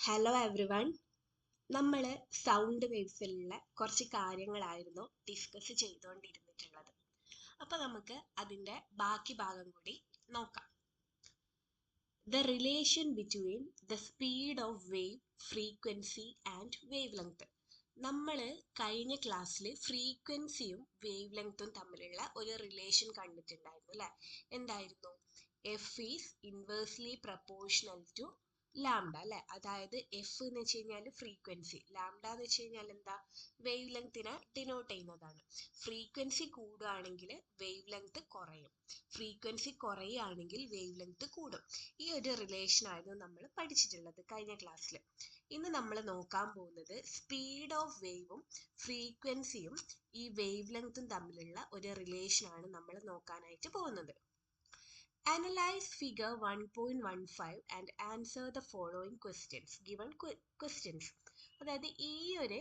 Hello every one. നമ്മൾ sound വേവ്സിലുള്ള കുറച്ച് കാര്യങ്ങളായിരുന്നു ഡിസ്കസ് ചെയ്തുകൊണ്ടിരുന്നിട്ടുള്ളത്. അപ്പോൾ നമുക്ക് അതിൻ്റെ ബാക്കി ഭാഗം കൂടി നോക്കാം. The relation between the speed of wave, frequency and wave length. നമ്മൾ കഴിഞ്ഞ ക്ലാസ്സിൽ ഫ്രീക്വൻസിയും വേവ് ലെങ്ത്തും തമ്മിലുള്ള ഒരു റിലേഷൻ കണ്ടിട്ടുണ്ടായിരുന്നു അല്ലേ? എന്തായിരുന്നു? F is inversely proportional to lambda അല്ലെ. അതായത് എഫ് എന്ന് വെച്ച് കഴിഞ്ഞാൽ ഫ്രീക്വൻസി, ലാംഡ എന്ന് വെച്ച് കഴിഞ്ഞാൽ എന്താ? വേവ് ലെങ്തിനെ ഡിനോട്ട് ചെയ്യുന്നതാണ്. ഫ്രീക്വൻസി കൂടുകയാണെങ്കിൽ വേവ് ലെങ്ത് കുറയും, ഫ്രീക്വൻസി കുറയുകയാണെങ്കിൽ വേവ് ലെങ്ത് കൂടും. ഈ ഒരു റിലേഷൻ ആയിരുന്നു നമ്മൾ പഠിച്ചിട്ടുള്ളത് കഴിഞ്ഞ ക്ലാസ്സിൽ. ഇന്ന് നമ്മൾ നോക്കാൻ പോകുന്നത് സ്പീഡ് ഓഫ് വേവും ഫ്രീക്വൻസിയും ഈ വേവ് ലെങ്തും തമ്മിലുള്ള ഒരു റിലേഷൻ ആണ് നമ്മൾ നോക്കാനായിട്ട് പോകുന്നത്. Analyze figure 1.15 and answer the following questions. Given questions. അതായത് ഈ ഒരു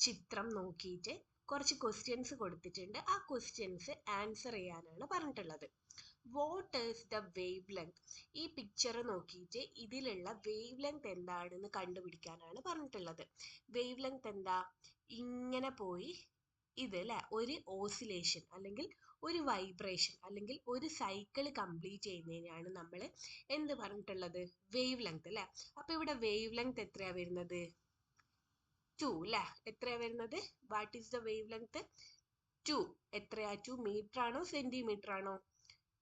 ചിത്രം നോക്കിയിട്ട് കുറച്ച് ക്വസ്റ്റ്യൻസ് കൊടുത്തിട്ടുണ്ട്. ആ ക്വസ്റ്റ്യൻസ് ആൻസർ ചെയ്യാനാണ് പറഞ്ഞിട്ടുള്ളത്. What is the wave length? ഈ പിക്ചർ നോക്കിയിട്ട് ഇതിലുള്ള വേവ് ലെങ്ത് എന്താണെന്ന് കണ്ടുപിടിക്കാനാണ് പറഞ്ഞിട്ടുള്ളത്. വേവ് ലെങ്ത് എന്താ? ഇങ്ങനെ പോയി ഇത് അല്ലേ, ഒരു ഓസിലേഷൻ അല്ലെങ്കിൽ ഒരു വൈബ്രേഷൻ അല്ലെങ്കിൽ ഒരു സൈക്കിൾ കംപ്ലീറ്റ് ചെയ്യുന്നതിനാണ് നമ്മൾ എന്ത് പറഞ്ഞിട്ടുള്ളത്? വേവ് ലെങ്ത് അല്ലേ. അപ്പൊ ഇവിടെ വേവ് ലെങ്ത് എത്രയാ വരുന്നത്? 2 അല്ലേ. എത്രയാ വരുന്നത്? What is the wave length? 2. എത്രയാ? 2 മീറ്റർ ആണോ സെന്റിമീറ്റർ ആണോ?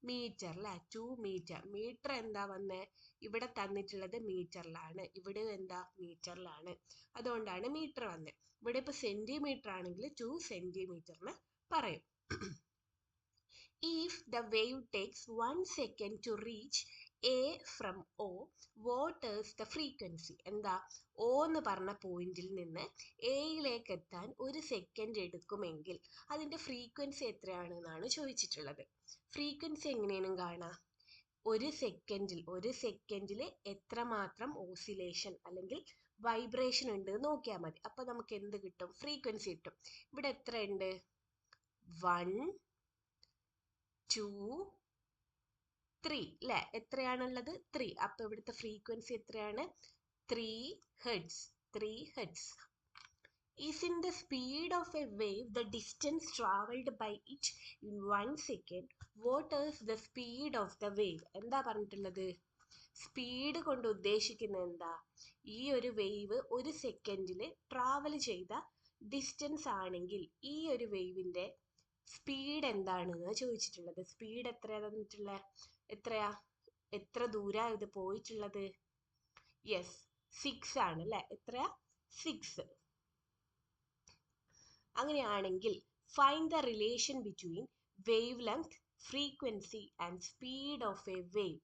മീറ്റർ അല്ലേ. 2 മീറ്റർ. മീറ്റർ എന്താ വന്നേ? ഇവിടെ തന്നിട്ടുള്ളത് മീറ്ററിലാണ്, ഇവിടെ എന്താ? മീറ്ററിലാണ്. അതുകൊണ്ടാണ് മീറ്റർ വന്നത്. ഇവിടെ ഇപ്പൊ സെന്റിമീറ്റർ ആണെങ്കിൽ 2 സെന്റിമീറ്ററിന് പറയും. If the wave takes 1 second to reach A from O, what is the frequency? എന്താ? O എന്ന് പറഞ്ഞ പോയിന്റിൽ നിന്ന് എയിലേക്ക് എത്താൻ 1 സെക്കൻഡ് എടുക്കുമെങ്കിൽ അതിന്റെ ഫ്രീക്വൻസി എത്രയാണെന്നാണ് ചോദിച്ചിട്ടുള്ളത്. ഫ്രീക്വൻസി എങ്ങനെയാണ് കാണുക? ഒരു സെക്കൻഡിൽ എത്രമാത്രം ഓസിലേഷൻ അല്ലെങ്കിൽ വൈബ്രേഷൻ ഉണ്ട് നോക്കിയാൽ മതി. അപ്പൊ നമുക്ക് എന്ത് കിട്ടും? ഫ്രീക്വൻസി കിട്ടും. ഇവിടെ എത്ര ഉണ്ട്? 1, 2, 3 അല്ലെ. എത്രയാണുള്ളത്? 3. അപ്പൊ ഇവിടുത്തെ ഫ്രീക്വൻസി എത്രയാണ്? 3 hertz. 3 hertz. Is in the speed of a wave the distance traveled by it in 1 second. What is the speed of the wave? എന്താ പറഞ്ഞിട്ടുള്ളത്? സ്പീഡ് കൊണ്ട് ഉദ്ദേശിക്കുന്നത് എന്താ? ഈ ഒരു വേവ് 1 സെക്കൻഡിൽ ട്രാവൽ ചെയ്ത ഡിസ്റ്റൻസ് ആണെങ്കിൽ ഈ ഒരു വേവിന്റെ സ്പീഡ് എന്താണെന്ന് ചോദിച്ചിട്ടുള്ളത്. സ്പീഡ് എത്രയാ തന്നിട്ടുള്ളത്? എത്രയാ? എത്ര ദൂരാ ഇത് പോയിട്ടുള്ളത്? യെസ്, 6 ആണ് അല്ലെ. എത്രയാ? 6. അങ്ങനെയാണെങ്കിൽ find the relation between wave length, frequency and speed of A wave.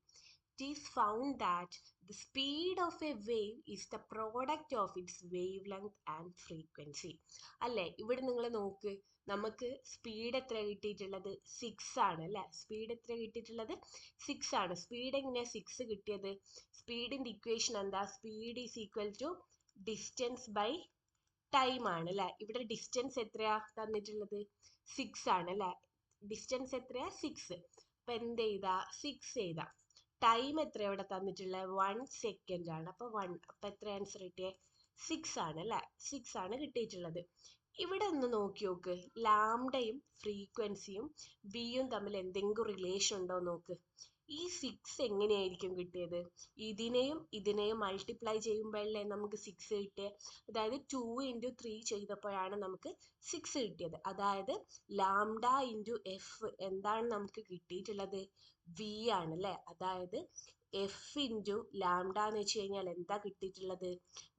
It is found that the speed of a wave is the product of its wavelength and frequency. അല്ലേ, ഇവിടെ നിങ്ങൾ നോക്ക്, നമുക്ക് സ്പീഡ് എത്ര കിട്ടിയിട്ടുള്ളത്? 6 ആണ് അല്ലേ. സ്പീഡ് എത്ര കിട്ടിയിട്ടുള്ളത്? 6 ആണ്. സ്പീഡ് എങ്ങനെയാ 6 കിട്ടിയത്? സ്പീഡിന്റെ ഇക്വേഷൻ എന്താ? Speed is equal to distance by time ആണ് അല്ലെ. ഇവിടെ ഡിസ്റ്റൻസ് എത്രയാ തന്നിട്ടുള്ളത്? 6 ആണ് അല്ലെ. ഡിസ്റ്റൻസ് എത്രയാ? 6. അപ്പൊ എന്ത് ചെയ്താ? 6 ചെയ്താ. ടൈം എത്ര ഇവിടെ തന്നിട്ടുള്ളത്? 1 സെക്കൻഡ് ആണ്. അപ്പൊ 1. അപ്പൊ എത്ര ആൻസർ കിട്ടിയേ? 6 ആണ് അല്ലെ. 6 ആണ് കിട്ടിയിട്ടുള്ളത്. ഇവിടെ ഒന്ന് നോക്കി നോക്ക്, ലാംഡയും ഫ്രീക്വൻസിയും വിയും തമ്മിൽ എന്തെങ്കിലും റിലേഷൻ ഉണ്ടോ നോക്ക്. ഈ 6 എങ്ങനെയായിരിക്കും കിട്ടിയത്? ഇതിനെയും മൾട്ടിപ്ലൈ ചെയ്യുമ്പോഴല്ലേ നമുക്ക് 6 കിട്ടിയത്. അതായത് 2 × 3 ചെയ്തപ്പോഴാണ് നമുക്ക് 6 കിട്ടിയത്. അതായത് ലാംഡ × എഫ് എന്താണ് നമുക്ക് കിട്ടിയിട്ടുള്ളത്? വി ആണ് അല്ലെ. അതായത് എഫ് × ലാംഡ എന്ന് വെച്ച് കഴിഞ്ഞാൽ എന്താ കിട്ടിയിട്ടുള്ളത്?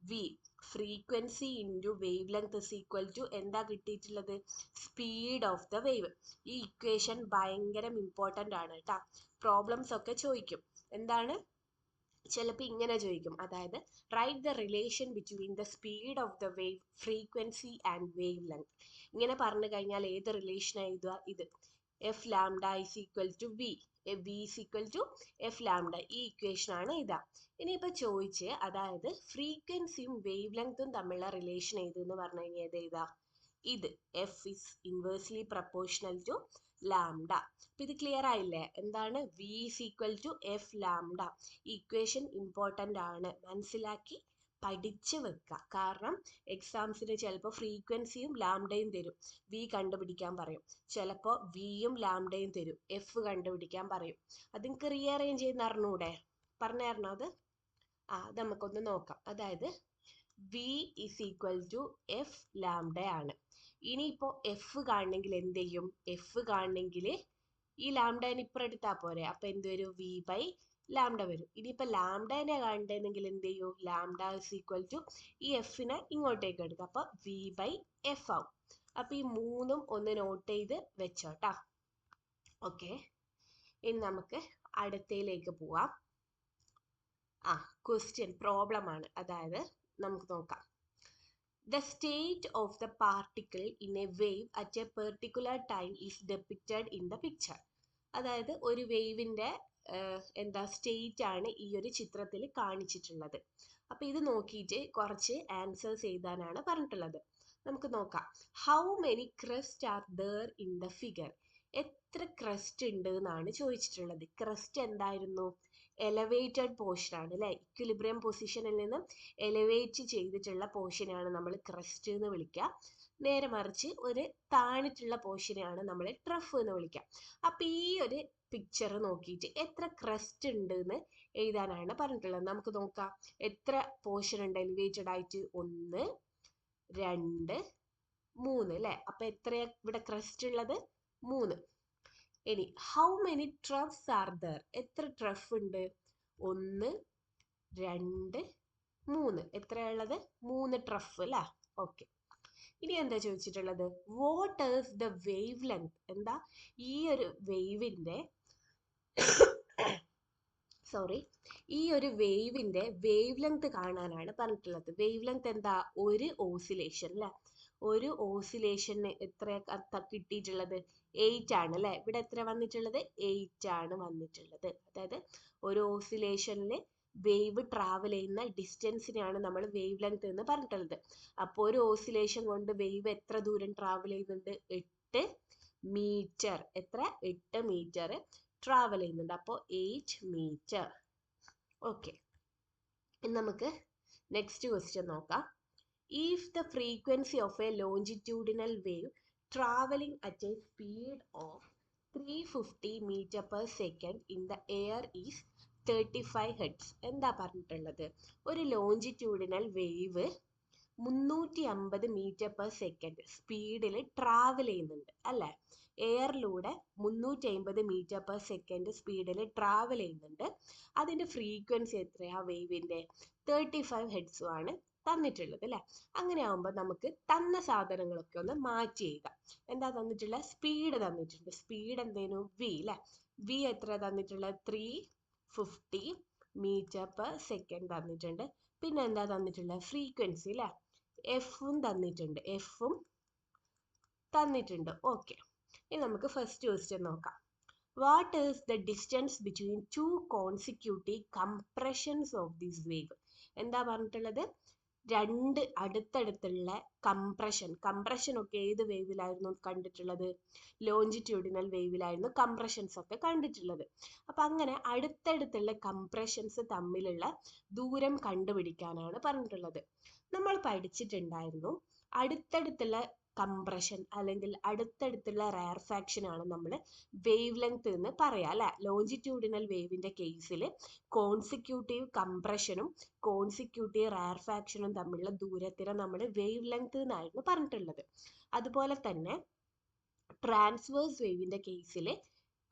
V. Frequency × wavelength is equal to എന്താ കിട്ടിയിട്ടുള്ളത്? Speed of the wave. ഈ ഇക്വേഷൻ ഭയങ്കര ഇമ്പോർട്ടൻ്റ് ആണ് കേട്ടോ. പ്രോബ്ലംസ് ഒക്കെ ചോദിക്കും. എന്താണ്? ചിലപ്പോൾ ഇങ്ങനെ ചോദിക്കും. അതായത് write the relation between the speed of the wave, frequency and wavelength. ഇങ്ങനെ പറഞ്ഞു കഴിഞ്ഞാൽ ഏത് റിലേഷൻ എഴുതുക? ഇത് F lambda is equal to V, V is equal to F lambda. ഈ ഇക്വേഷൻ ആണ് ഇതാ. ഇനിയിപ്പോൾ ചോദിച്ച് അതായത് ഫ്രീക്വൻസിയും വേവ് ലെങ്ത്തും തമ്മിലുള്ള റിലേഷൻ ഏതെന്ന് പറഞ്ഞു കഴിഞ്ഞാൽ ഏത് എഴുതാ? ഇത് F is inversely proportional to lambda. അപ്പൊ ഇത് ക്ലിയർ ആയില്ലേ? എന്താണ്? V is equal to F lambda. Equation important ആണ്, മനസ്സിലാക്കി പഠിച്ച് വെക്കുക. കാരണം എക്സാംസിന് ചിലപ്പോൾ ഫ്രീക്വൻസിയും ലാംഡയും തരും, വി കണ്ടുപിടിക്കാൻ പറയും. ചിലപ്പോൾ വിയും ലാംഡയും തരും, എഫ് കണ്ടുപിടിക്കാൻ പറയും. അത് നിങ്ങൾക്ക് റീഅറേഞ്ച് ചെയ്യുന്ന അറിഞ്ഞൂടെ? പറഞ്ഞു തരണോ അത്? അത് നമുക്കൊന്ന് നോക്കാം. അതായത് V is equal to F lambda ആണ്. ഇനിയിപ്പോൾ എഫ് കാണണമെങ്കിൽ എന്ത് ചെയ്യും? എഫ് കാണണമെങ്കിൽ ഈ ലാംഡേനെ ഇപ്പുറം എടുത്താൽ പോരെ. അപ്പം എന്ത് വരും? വി ബൈ ലാംഡ വരും. ഇനിയിപ്പോൾ ലാംഡേനെ കാണണമെങ്കിൽ എന്ത് ചെയ്യൂ? ലാംഡ ഇസ് ഈക്വൽ ടു ഈ എഫിനെ ഇങ്ങോട്ടേക്ക് എടുക്കുക. അപ്പോൾ വി ബൈ എഫ് ആവും. അപ്പം ഈ മൂന്നും ഒന്ന് നോട്ട് ചെയ്ത് വെച്ചോട്ടാ. ഓക്കെ, ഇനി നമുക്ക് അടുത്തയിലേക്ക് പോവാം. ക്വസ്റ്റ്യൻ പ്രോബ്ലം ആണ്. അതായത് നമുക്ക് നോക്കാം. The state of the particle in a wave at a particular time is depicted in the picture. അതായത് ഒരു വേവിൻ്റെ സ്റ്റേറ്റ് ആണ് ഈ ഒരു ചിത്രത്തിൽ കാണിച്ചിട്ടുള്ളത്. അപ്പോൾ ഇത് നോക്കിയിട്ട് കുറച്ച് ആൻസേഴ്സ് എഴുതാനാണ് പറഞ്ഞിട്ടുള്ളത്. നമുക്ക് നോക്കാം. How many crest are there in the figure? എത്ര ക്രസ്റ്റ് ഉണ്ട് എന്നാണ് ചോദിച്ചിട്ടുള്ളത്. ക്രസ്റ്റ് എന്തായിരുന്നു? എലവേറ്റഡ് പോർഷൻ ആണ് അല്ലേ? ഇക്വിലിബ്രിയം പൊസിഷനിൽ നിന്ന് എലവേറ്റ് ചെയ്തിട്ടുള്ള പോർഷനാണ് നമ്മൾ ക്രസ്റ്റ് എന്ന് വിളിക്കുക. നേരെ മറിച്ച് ഒരു താണിട്ടുള്ള പോർഷനെയാണ് നമ്മൾ ട്രഫ് എന്ന് വിളിക്കുക. അപ്പം ഈ ഒരു പിക്ചർ നോക്കിയിട്ട് എത്ര ക്രസ്റ്റ് ഉണ്ട് എന്ന് എഴുതാനാണ് പറഞ്ഞിട്ടുള്ളത്. നമുക്ക് നോക്കാം എത്ര പോർഷൻ ഉണ്ട് എലിവേറ്റഡ് ആയിട്ട്. 1, 2, 3 അല്ലേ? അപ്പം എത്രയാ ഇവിടെ ക്രസ്റ്റ് ഉള്ളത്? 3. ഇനി ഹൗ മെനി ട്രഫ്സ് ആർ ദർ? എത്ര ട്രഫ് ഉണ്ട്? 1, 2, 3. എത്രയുള്ളത്? 3 ട്രഫ് അല്ലേ? ഓക്കെ. ഇനി എന്താ ചോദിച്ചിട്ടുള്ളത്? What is the wave length? എന്താ ഈ ഒരു വേവിൻ്റെ വേവ് ലെങ്ത് കാണാനാണ് പറഞ്ഞിട്ടുള്ളത്. വേവ് ലെങ്ത് എന്താ? ഒരു ഓസിലേഷൻ അല്ലേ? ഒരു ഓസിലേഷന് എത്ര കിട്ടിയിട്ടുള്ളത്? 8 ആണ് അല്ലേ? ഇവിടെ എത്ര വന്നിട്ടുള്ളത്? 8 ആണ് വന്നിട്ടുള്ളത്. അതായത് ഒരു ഓസിലേഷനിൽ വേവ് ട്രാവൽ ചെയ്യുന്ന ഡിസ്റ്റൻസിനെയാണ് നമ്മൾ വേവ് ലെങ്ത് എന്ന് പറഞ്ഞിട്ടുള്ളത്. അപ്പോൾ ഒരു ഓസിലേഷൻ കൊണ്ട് വേവ് എത്ര ദൂരം ട്രാവൽ ചെയ്യുന്നുണ്ട്? 8 മീറ്റർ. എത്ര? 8 മീറ്റർ ട്രാവൽ ചെയ്യുന്നുണ്ട്. അപ്പോൾ 8 മീറ്റർ. ഓക്കെ, ഇനി നമുക്ക് നെക്സ്റ്റ് ക്വസ്റ്റ്യൻ നോക്കാം. If the frequency of a longitudinal wave traveling at a speed of 350 meter per second in the air is 35 hertz. എന്താ പറഞ്ഞിട്ടുള്ളത്? ഒരു longitudinal wave 350 metre per second സ്പീഡിൽ travel ചെയ്യുന്നുണ്ട് അല്ലേ? എയറിലൂടെ 350 മീറ്റർ പെർ സെക്കൻഡ് സ്പീഡിൽ travel ചെയ്യുന്നുണ്ട്. അതിൻ്റെ ഫ്രീക്വൻസി എത്രയാ വേവിൻ്റെ? 35 ഹെർട്സും ആണ് തന്നിട്ടുള്ളത് അല്ലേ? അങ്ങനെ ആകുമ്പോൾ നമുക്ക് തന്ന സാധനങ്ങളൊക്കെ ഒന്ന് മാറ്റി എഴുതാം. എന്താ തന്നിട്ടുള്ളത്? സ്പീഡ് തന്നിട്ടുണ്ട്. സ്പീഡ് എന്തേനു? വി അല്ലേ? വി എത്ര തന്നിട്ടുള്ളത്? 350 മീറ്റർ പെർ സെക്കൻഡ് തന്നിട്ടുണ്ട്. പിന്നെ എന്താ തന്നിട്ടുള്ളത്? ഫ്രീക്വൻസി അല്ലേ? എഫും തന്നിട്ടുണ്ട്. എഫും തന്നിട്ടുണ്ട്. ഓക്കെ, ഇനി നമുക്ക് ഫസ്റ്റ് ക്വസ്റ്റ്യൻ നോക്കാം. What is the distance between 2 consecutive compressions of this wave? എന്താ പറഞ്ഞിട്ടുള്ളത്? 2 അടുത്തടുത്തുള്ള കംപ്രഷൻ ഒക്കെ ഏത് വേവിലായിരുന്നു കണ്ടിട്ടുള്ളത്? ലോഞ്ചിറ്റ്യൂഡിനൽ വേവിലായിരുന്നു കംപ്രഷൻസ് ഒക്കെ കണ്ടിട്ടുള്ളത്. അപ്പം അങ്ങനെ അടുത്തടുത്തുള്ള കംപ്രഷൻസ് തമ്മിലുള്ള ദൂരം കണ്ടുപിടിക്കാനാണ് പറഞ്ഞിട്ടുള്ളത്. നമ്മൾ പഠിച്ചിട്ടുണ്ടായിരുന്നു അടുത്തടുത്തുള്ള കംപ്രഷൻ അല്ലെങ്കിൽ അടുത്തടുത്തുള്ള റയർഫാക്ഷൻ ആണ് നമ്മൾ വേവ് ലെങ്ത് എന്ന് പറയാം അല്ലെ? ലോഞ്ചിറ്റ്യൂഡിനൽ വേവിന്റെ കേസിൽ കോൺസിക്യൂട്ടീവ് കംപ്രഷനും കോൺസിക്യൂട്ടീവ് റയർഫാക്ഷനും തമ്മിലുള്ള ദൂരത്തിനെ നമ്മൾ വേവ് ലെങ്ത് എന്നായിരുന്നു പറഞ്ഞിട്ടുള്ളത്. അതുപോലെ തന്നെ ട്രാൻസ്വേഴ്സ് വേവിന്റെ കേസിൽ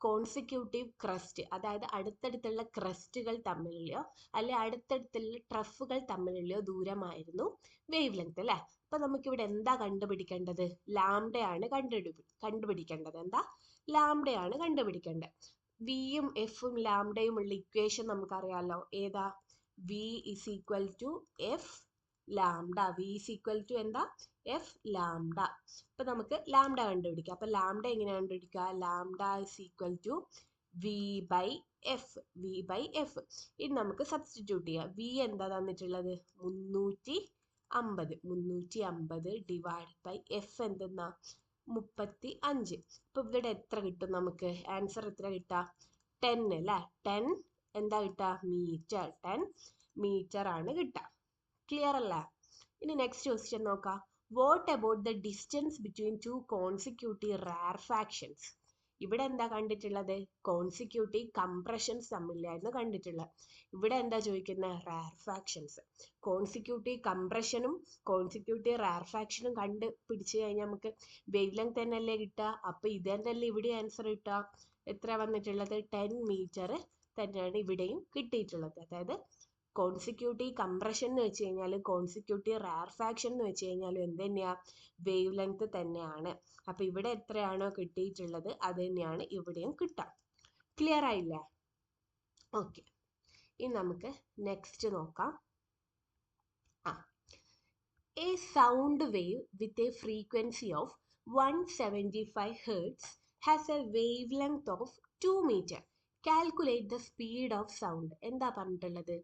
കോൺസിക്യൂട്ടീവ് ക്രസ്റ്റ്, അതായത് അടുത്തടുത്തുള്ള ക്രസ്റ്റുകൾ തമ്മിലുള്ളയോ അല്ലെ അടുത്തടുത്തുള്ള ട്രഫുകൾ തമ്മിലുള്ളയോ ദൂരമായിരുന്നു വേവ് ലെങ്ത് അല്ലേ? അപ്പൊ നമുക്കിവിടെ എന്താ കണ്ടുപിടിക്കേണ്ടത്? ലാംഡയാണ് കണ്ടുപിടിക്കേണ്ടത്. എന്താ? ലാംഡയാണ് കണ്ടുപിടിക്കേണ്ടത്. വിയും എഫും ലാംഡയും ഉള്ള ഇക്വേഷൻ നമുക്കറിയാലോ. ഏതാ? V is equal to F lambda. V is equal to എന്താ? F lambda. അപ്പൊ നമുക്ക് ലാംഡ കണ്ടുപിടിക്കാം. അപ്പൊ ലാംഡ എങ്ങനെ കണ്ടുപിടിക്കുക? Lambda is equal to V by F. V by F. ഇനി നമുക്ക് സബ്സ്റ്റിറ്റ്യൂട്ട് ചെയ്യാം. വി എന്താ തന്നിട്ടുള്ളത്? 350 ഡിവൈഡ് ബൈ എഫ് എന്തെന്നാ? 35. അപ്പൊ ഇവിടെ എത്ര കിട്ടും നമുക്ക്? ആൻസർ എത്ര കിട്ടാ? 10 അല്ലേ? 10 എന്താ കിട്ടാ? മീറ്റർ. 10 മീറ്റർ ആണ് കിട്ടുക. ക്ലിയർ അല്ല? ഇനി നെക്സ്റ്റ് ക്വസ്റ്റ്യൻ നോക്കാം. What about the distance between two consecutive rarefactions? ഇവിടെ എന്താ കണ്ടിട്ടുള്ളത്? കോൺസിക്യൂട്ടീവ് കംപ്രഷൻസ് തമ്മിലായിരുന്നു കണ്ടിട്ടുള്ളത്. ഇവിടെ എന്താ ചോദിക്കുന്നത്? റാർഫാക്ഷൻസ്. കോൺസിക്യൂട്ടീവ് കംപ്രഷനും കോൺസിക്യൂട്ടീവ് റാർഫാക്ഷനും കണ്ടുപിടിച്ച് കഴിഞ്ഞാൽ നമുക്ക് വേവ് ലെങ്ത് തന്നെയല്ലേ കിട്ടുക? അപ്പൊ ഇത് തന്നെയല്ലേ ഇവിടെ ആൻസർ കിട്ടുക? എത്ര വന്നിട്ടുള്ളത്? 10 മീറ്റർ തന്നെയാണ് ഇവിടെയും കിട്ടിയിട്ടുള്ളത്. അതായത് കോൺസിക്യൂട്ടീവ് കംപ്രഷൻ എന്ന് വെച്ച് കഴിഞ്ഞാൽ കോൺസിക്യൂട്ടീവ് റാർഫാക്ഷൻ എന്ന് വെച്ച് കഴിഞ്ഞാൽ എന്ത് തന്നെയാ? വേവ് ലെങ്ത് തന്നെയാണ്. അപ്പൊ ഇവിടെ എത്രയാണോ കിട്ടിയിട്ടുള്ളത് അത് തന്നെയാണ് ഇവിടെയും കിട്ടുക. ക്ലിയർ ആയില്ലേ? ഓക്കെ, ഇനി നമുക്ക് നെക്സ്റ്റ് നോക്കാം. A sound wave with a frequency of 175 Hz has a wavelength of 2 meter. Calculate the speed of sound. എന്താ പറഞ്ഞിട്ടുള്ളത്?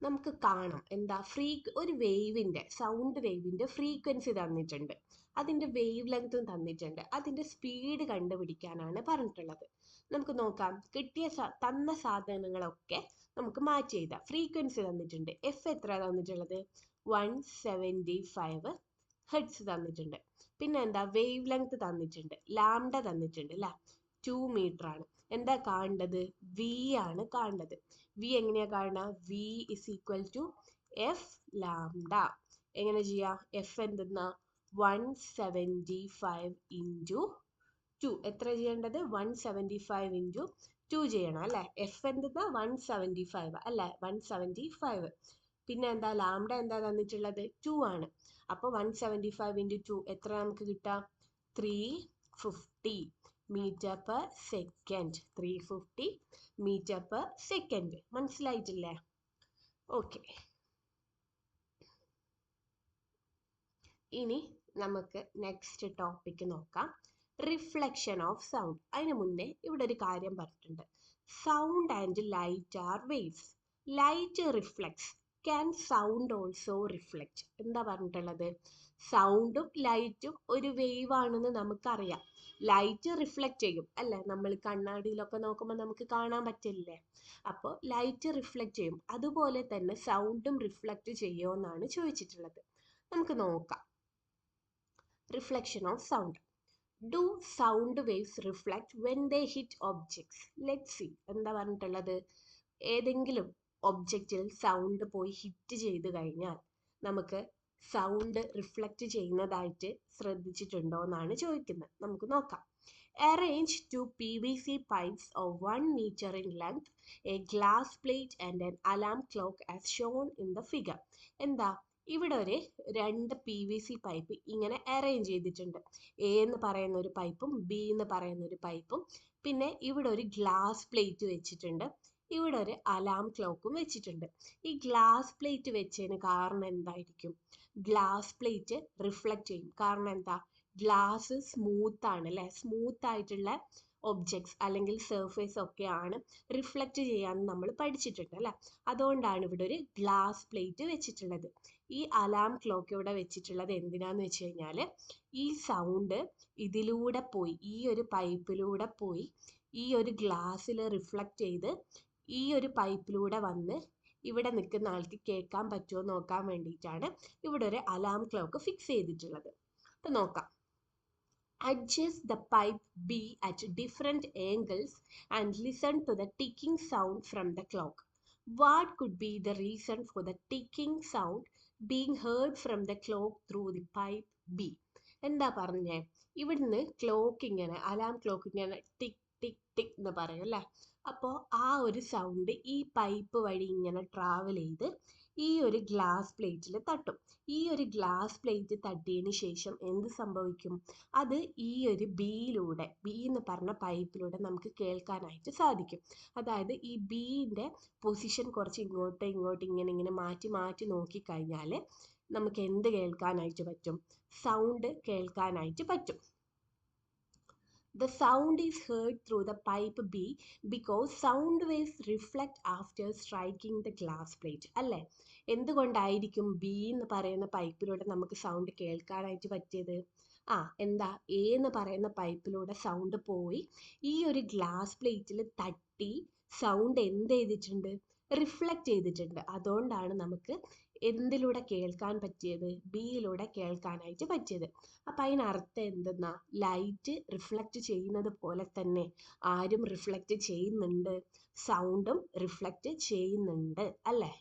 നമുക്ക് കാണാം എന്താ ഒരു വേവിന്റെ സൗണ്ട് വേവിന്റെ ഫ്രീക്വൻസി തന്നിട്ടുണ്ട്, അതിന്റെ വേവ് ലെങ്തും തന്നിട്ടുണ്ട്, അതിന്റെ സ്പീഡ് കണ്ടുപിടിക്കാനാണ് പറഞ്ഞിട്ടുള്ളത്. നമുക്ക് നോക്കാം. തന്ന സാധനങ്ങളൊക്കെ നമുക്ക് മാറ്റി എഴുതാം. ഫ്രീക്വൻസി തന്നിട്ടുണ്ട്. എഫ് എത്ര തന്നിട്ടുള്ളത്? 175 ഹെർട്സ് തന്നിട്ടുണ്ട്. പിന്നെ എന്താ? വേവ് ലെങ്ത് തന്നിട്ടുണ്ട്, ലാംഡ തന്നിട്ടുണ്ട് അല്ലെ, 2 മീറ്റർ ആണ്. എന്താ കാണേണ്ടത്? വി ആണ് കാണേണ്ടത്. വി എങ്ങനെയാ കാണുക? V is equal to F lambda. എങ്ങനെ ചെയ്യാം? എഫ് എന്തെന്നാ? 175 ഇൻറ്റു 2. എത്ര ചെയ്യേണ്ടത്? 175 ഇൻറ്റു 2 ചെയ്യണം അല്ലെ. എഫ് എന്തെന്നാ? 175 അല്ലെ, 175. പിന്നെ എന്താ? ലാംഡ എന്താ തന്നിട്ടുള്ളത്? 2 ആണ്. അപ്പോൾ 175 ഇൻറ്റു 2 എത്ര നമുക്ക് കിട്ടാം? 350 metre per second. 350 metre per second. മനസ്സിലായിട്ടില്ലേ? ഓക്കെ, ഇനി നമുക്ക് നെക്സ്റ്റ് ടോപ്പിക് നോക്കാം. Reflection of sound. അതിന് മുന്നേ ഇവിടെ ഒരു കാര്യം പറഞ്ഞിട്ടുണ്ട്. Sound and light are waves. Light reflects. Can sound also reflect? എന്താ പറഞ്ഞിട്ടുള്ളത്? സൗണ്ടും ലൈറ്റും ഒരു വേവ് ആണെന്ന് നമുക്കറിയാം. ലൈറ്റ് റിഫ്ലക്റ്റ് ചെയ്യും അല്ലെ, നമ്മൾ കണ്ണാടിയിലൊക്കെ നോക്കുമ്പോൾ നമുക്ക് കാണാൻ പറ്റില്ലേ? അപ്പോൾ ലൈറ്റ് റിഫ്ലക്റ്റ് ചെയ്യും. അതുപോലെ തന്നെ സൗണ്ടും റിഫ്ലക്റ്റ് ചെയ്യുമെന്നാണ് ചോദിച്ചിട്ടുള്ളത്. നമുക്ക് നോക്കാം. Reflection of sound. Do sound waves reflect when they hit objects? Let see. എന്താ പറഞ്ഞിട്ടുള്ളത്? ഏതെങ്കിലും ഒബ്ജക്റ്റിൽ സൗണ്ട് പോയി ഹിറ്റ് ചെയ്ത് കഴിഞ്ഞാൽ നമുക്ക് സൗണ്ട് റിഫ്ലക്റ്റ് ചെയ്യുന്നതായിട്ട് ശ്രദ്ധിച്ചിട്ടുണ്ടോ എന്നാണ് ചോദിക്കുന്നത്. നമുക്ക് നോക്കാം. Arrange 2 PVC pipes of 1 meter in length, a glass plate and an alarm clock as shown in the figure. എന്താ? ഇവിടെ ഒരു 2 PVC പൈപ്പ് ഇങ്ങനെ അറേഞ്ച് ചെയ്തിട്ടുണ്ട്. എ എന്ന് പറയുന്ന ഒരു പൈപ്പും ബി എന്ന് പറയുന്ന ഒരു പൈപ്പും. പിന്നെ ഇവിടെ ഒരു ഗ്ലാസ് പ്ലേറ്റ് വെച്ചിട്ടുണ്ട്. ഇവിടെ ഒരു അലാം ക്ലോക്കും വെച്ചിട്ടുണ്ട്. ഈ ഗ്ലാസ് പ്ലേറ്റ് വെച്ചതിന് കാരണം എന്തായിരിക്കും? ഗ്ലാസ് പ്ലേറ്റ് റിഫ്ലക്റ്റ് ചെയ്യും. കാരണം എന്താ? ഗ്ലാസ് സ്മൂത്ത് ആണ് അല്ലെ. സ്മൂത്ത് ആയിട്ടുള്ള ഒബ്ജക്ട്സ് അല്ലെങ്കിൽ സർഫേസ് ഒക്കെയാണ് റിഫ്ലക്റ്റ് ചെയ്യാന്ന് നമ്മൾ പഠിച്ചിട്ടുണ്ട് അല്ലെ. അതുകൊണ്ടാണ് ഇവിടെ ഒരു ഗ്ലാസ് പ്ലേറ്റ് വെച്ചിട്ടുള്ളത്. ഈ അലാം ക്ലോക്ക് ഇവിടെ വെച്ചിട്ടുള്ളത് എന്തിനാന്ന് വെച്ച് കഴിഞ്ഞാൽ ഈ സൗണ്ട് ഇതിലൂടെ പോയി, ഈ ഒരു പൈപ്പിലൂടെ പോയി ഈ ഒരു ഗ്ലാസ്സിൽ റിഫ്ലക്റ്റ് ചെയ്ത് ഈ ഒരു പൈപ്പിലൂടെ വന്ന് ഇവിടെ നിൽക്കുന്ന ആൾക്ക് കേൾക്കാൻ പറ്റുമോ നോക്കാൻ വേണ്ടിയിട്ടാണ് ഇവിടെ ഒരു അലാം ക്ലോക്ക് ഫിക്സ് ചെയ്തിട്ടുള്ളത്. അപ്പൊ നോക്കാം. Adjust the pipe B at different angles and listen to the ticking sound from the clock. What could be the reason for the ticking sound being heard from the clock through the pipe B? എന്താ പറഞ്ഞേ? ഇവിടുന്ന് clock ഇങ്ങനെ, alarm clock ഇങ്ങനെ ടിക് ടിക് ടിക് എന്ന് പറയും അല്ലേ. അപ്പോൾ ആ ഒരു സൗണ്ട് ഈ പൈപ്പ് വഴി ഇങ്ങനെ ട്രാവൽ ചെയ്ത് ഈ ഒരു ഗ്ലാസ് പ്ലേറ്റിൽ തട്ടും. ഈ ഒരു ഗ്ലാസ് പ്ലേറ്റ് തട്ടിയതിന് ശേഷം എന്ത് സംഭവിക്കും? അത് ഈ ഒരു ബിയിലൂടെ, ബി എന്ന് പറഞ്ഞ പൈപ്പിലൂടെ നമുക്ക് കേൾക്കാനായിട്ട് സാധിക്കും. അതായത് ഈ ബിന്റെ പൊസിഷൻ കുറച്ച് ഇങ്ങോട്ട് ഇങ്ങനെ മാറ്റി മാറ്റി നോക്കിക്കഴിഞ്ഞാൽ നമുക്ക് എന്ത് കേൾക്കാനായിട്ട് പറ്റും? സൗണ്ട് കേൾക്കാനായിട്ട് പറ്റും. The sound is heard through the pipe B because sound waves reflect after striking the glass plate. അല്ലേ? എന്തുകൊണ്ടായിരിക്കും ബി എന്ന് പറയുന്ന പൈപ്പിലൂടെ നമുക്ക് സൗണ്ട് കേൾക്കാനായിട്ട് പറ്റിയത്? എന്താ? എ എന്ന് പറയുന്ന പൈപ്പിലൂടെ സൗണ്ട് പോയി ഈ ഒരു ഗ്ലാസ് പ്ലേറ്റിൽ തട്ടി സൗണ്ട് എന്ത് ചെയ്തിട്ടുണ്ട്? റിഫ്ലക്റ്റ് ചെയ്തിട്ടുണ്ട്. അതുകൊണ്ടാണ് നമുക്ക് എന്തിലൂടെ കേൾക്കാൻ പറ്റിയത്? ബിയിലൂടെ കേൾക്കാനായിട്ട് പറ്റിയത്. അപ്പം അതിനർത്ഥം എന്തെന്നാ? ലൈറ്റ് റിഫ്ലക്റ്റ് ചെയ്യുന്നത് പോലെ തന്നെ ആരും റിഫ്ലക്റ്റ് ചെയ്യുന്നുണ്ട്, സൗണ്ടും റിഫ്ലക്റ്റ് ചെയ്യുന്നുണ്ട് അല്ലേ?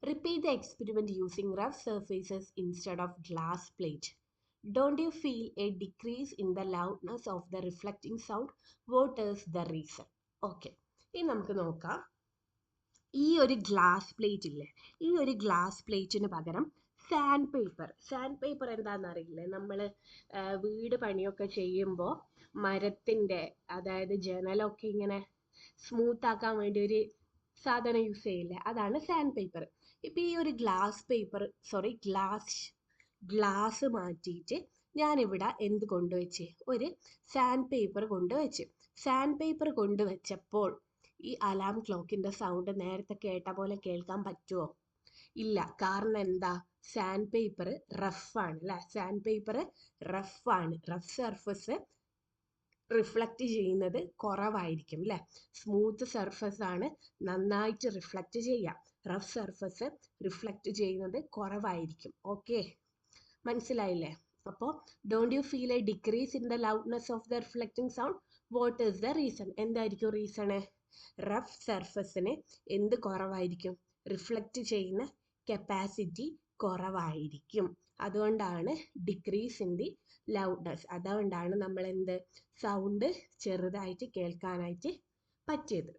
Repeat the experiment using rough surfaces instead of glass plate. Don't you feel a decrease in the loudness of the reflecting sound? What is the reason? Okay. ഇനി നമുക്ക് നോക്കാം. ഈ ഒരു ഗ്ലാസ് പ്ലേറ്റ് ഇല്ലേ, ഈ ഒരു ഗ്ലാസ് പ്ലേറ്റിന് പകരം സാൻഡ് പേപ്പർ എന്താണെന്ന് അറിയില്ലേ? നമ്മൾ വീട് പണിയൊക്കെ ചെയ്യുമ്പോൾ മരത്തിൻ്റെ, അതായത് ജനലൊക്കെ ഇങ്ങനെ സ്മൂത്ത് ആക്കാൻ വേണ്ടി ഒരു സാധനം യൂസ് ചെയ്യില്ലേ, അതാണ് സാൻഡ് പേപ്പർ. ഇപ്പം ഈ ഒരു ഗ്ലാസ് മാറ്റിയിട്ട് ഞാനിവിടെ എന്ത് കൊണ്ടുവച്ച്? ഒരു സാൻഡ് പേപ്പർ കൊണ്ടുവച്ചപ്പോൾ ഈ അലാം ക്ലോക്കിൻ്റെ സൗണ്ട് നേരത്തെ കേട്ട പോലെ കേൾക്കാൻ പറ്റുമോ? ഇല്ല. കാരണം എന്താ? സാൻഡ് പേപ്പർ റഫാണ് അല്ലേ? സാൻഡ് പേപ്പർ റഫാണ്. റഫ് സർഫസ് റിഫ്ലക്റ്റ് ചെയ്യുന്നത് കുറവായിരിക്കും അല്ലേ? സ്മൂത്ത് സർഫസ് ആണ് നന്നായിട്ട് റിഫ്ലക്റ്റ് ചെയ്യുക. റഫ് സർഫസ് റിഫ്ലക്റ്റ് ചെയ്യുന്നത് കുറവായിരിക്കും. ഓക്കെ, മനസ്സിലായില്ലേ? അപ്പോൾ don't you feel A decrease in the loudness of the reflecting sound? What is the reason? എന്തായിരിക്കും റീസണ്? റഫ് സർഫസിന് എന്ത് കുറവായിരിക്കും? റിഫ്ലക്റ്റ് ചെയ്യുന്ന കപ്പാസിറ്റി കുറവായിരിക്കും. അതുകൊണ്ടാണ് ഡിക്രീസ് ഇൻ ദി ലൗഡ്നെസ്. അതുകൊണ്ടാണ് നമ്മൾ സൗണ്ട് ചെറുതായിട്ട് കേൾക്കാനായിട്ട് പറ്റിയത്.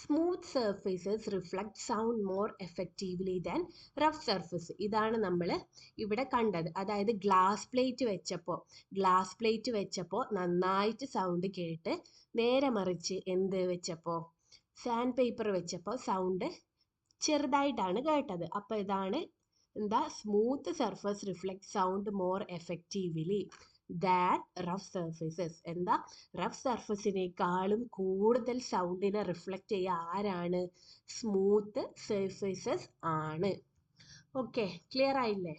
Smooth surfaces reflect sound more effectively than rough surface. ഇതാണ് നമ്മൾ ഇവിടെ കണ്ടത്. അതായത് ഗ്ലാസ് പ്ലേറ്റ് വെച്ചപ്പോൾ നന്നായിട്ട് സൗണ്ട് കേട്ട്, നേരെ മറിച്ച് എന്ത് വെച്ചപ്പോൾ? സാൻഡ് പേപ്പർ വെച്ചപ്പോൾ സൗണ്ട് ചെറുതായിട്ടാണ് കേട്ടത്. അപ്പോൾ ഇതാണ് smooth surface reflect sound more effectively than rough surfaces. Rough സർഫസിനേക്കാളും കൂടുതൽ സൗണ്ടിനെ റിഫ്ലക്റ്റ് ചെയ്യുക ആരാണ്? സ്മൂത്ത് സർഫേസസ് ആണ്. ഓക്കെ, ക്ലിയർ ആയില്ലേ?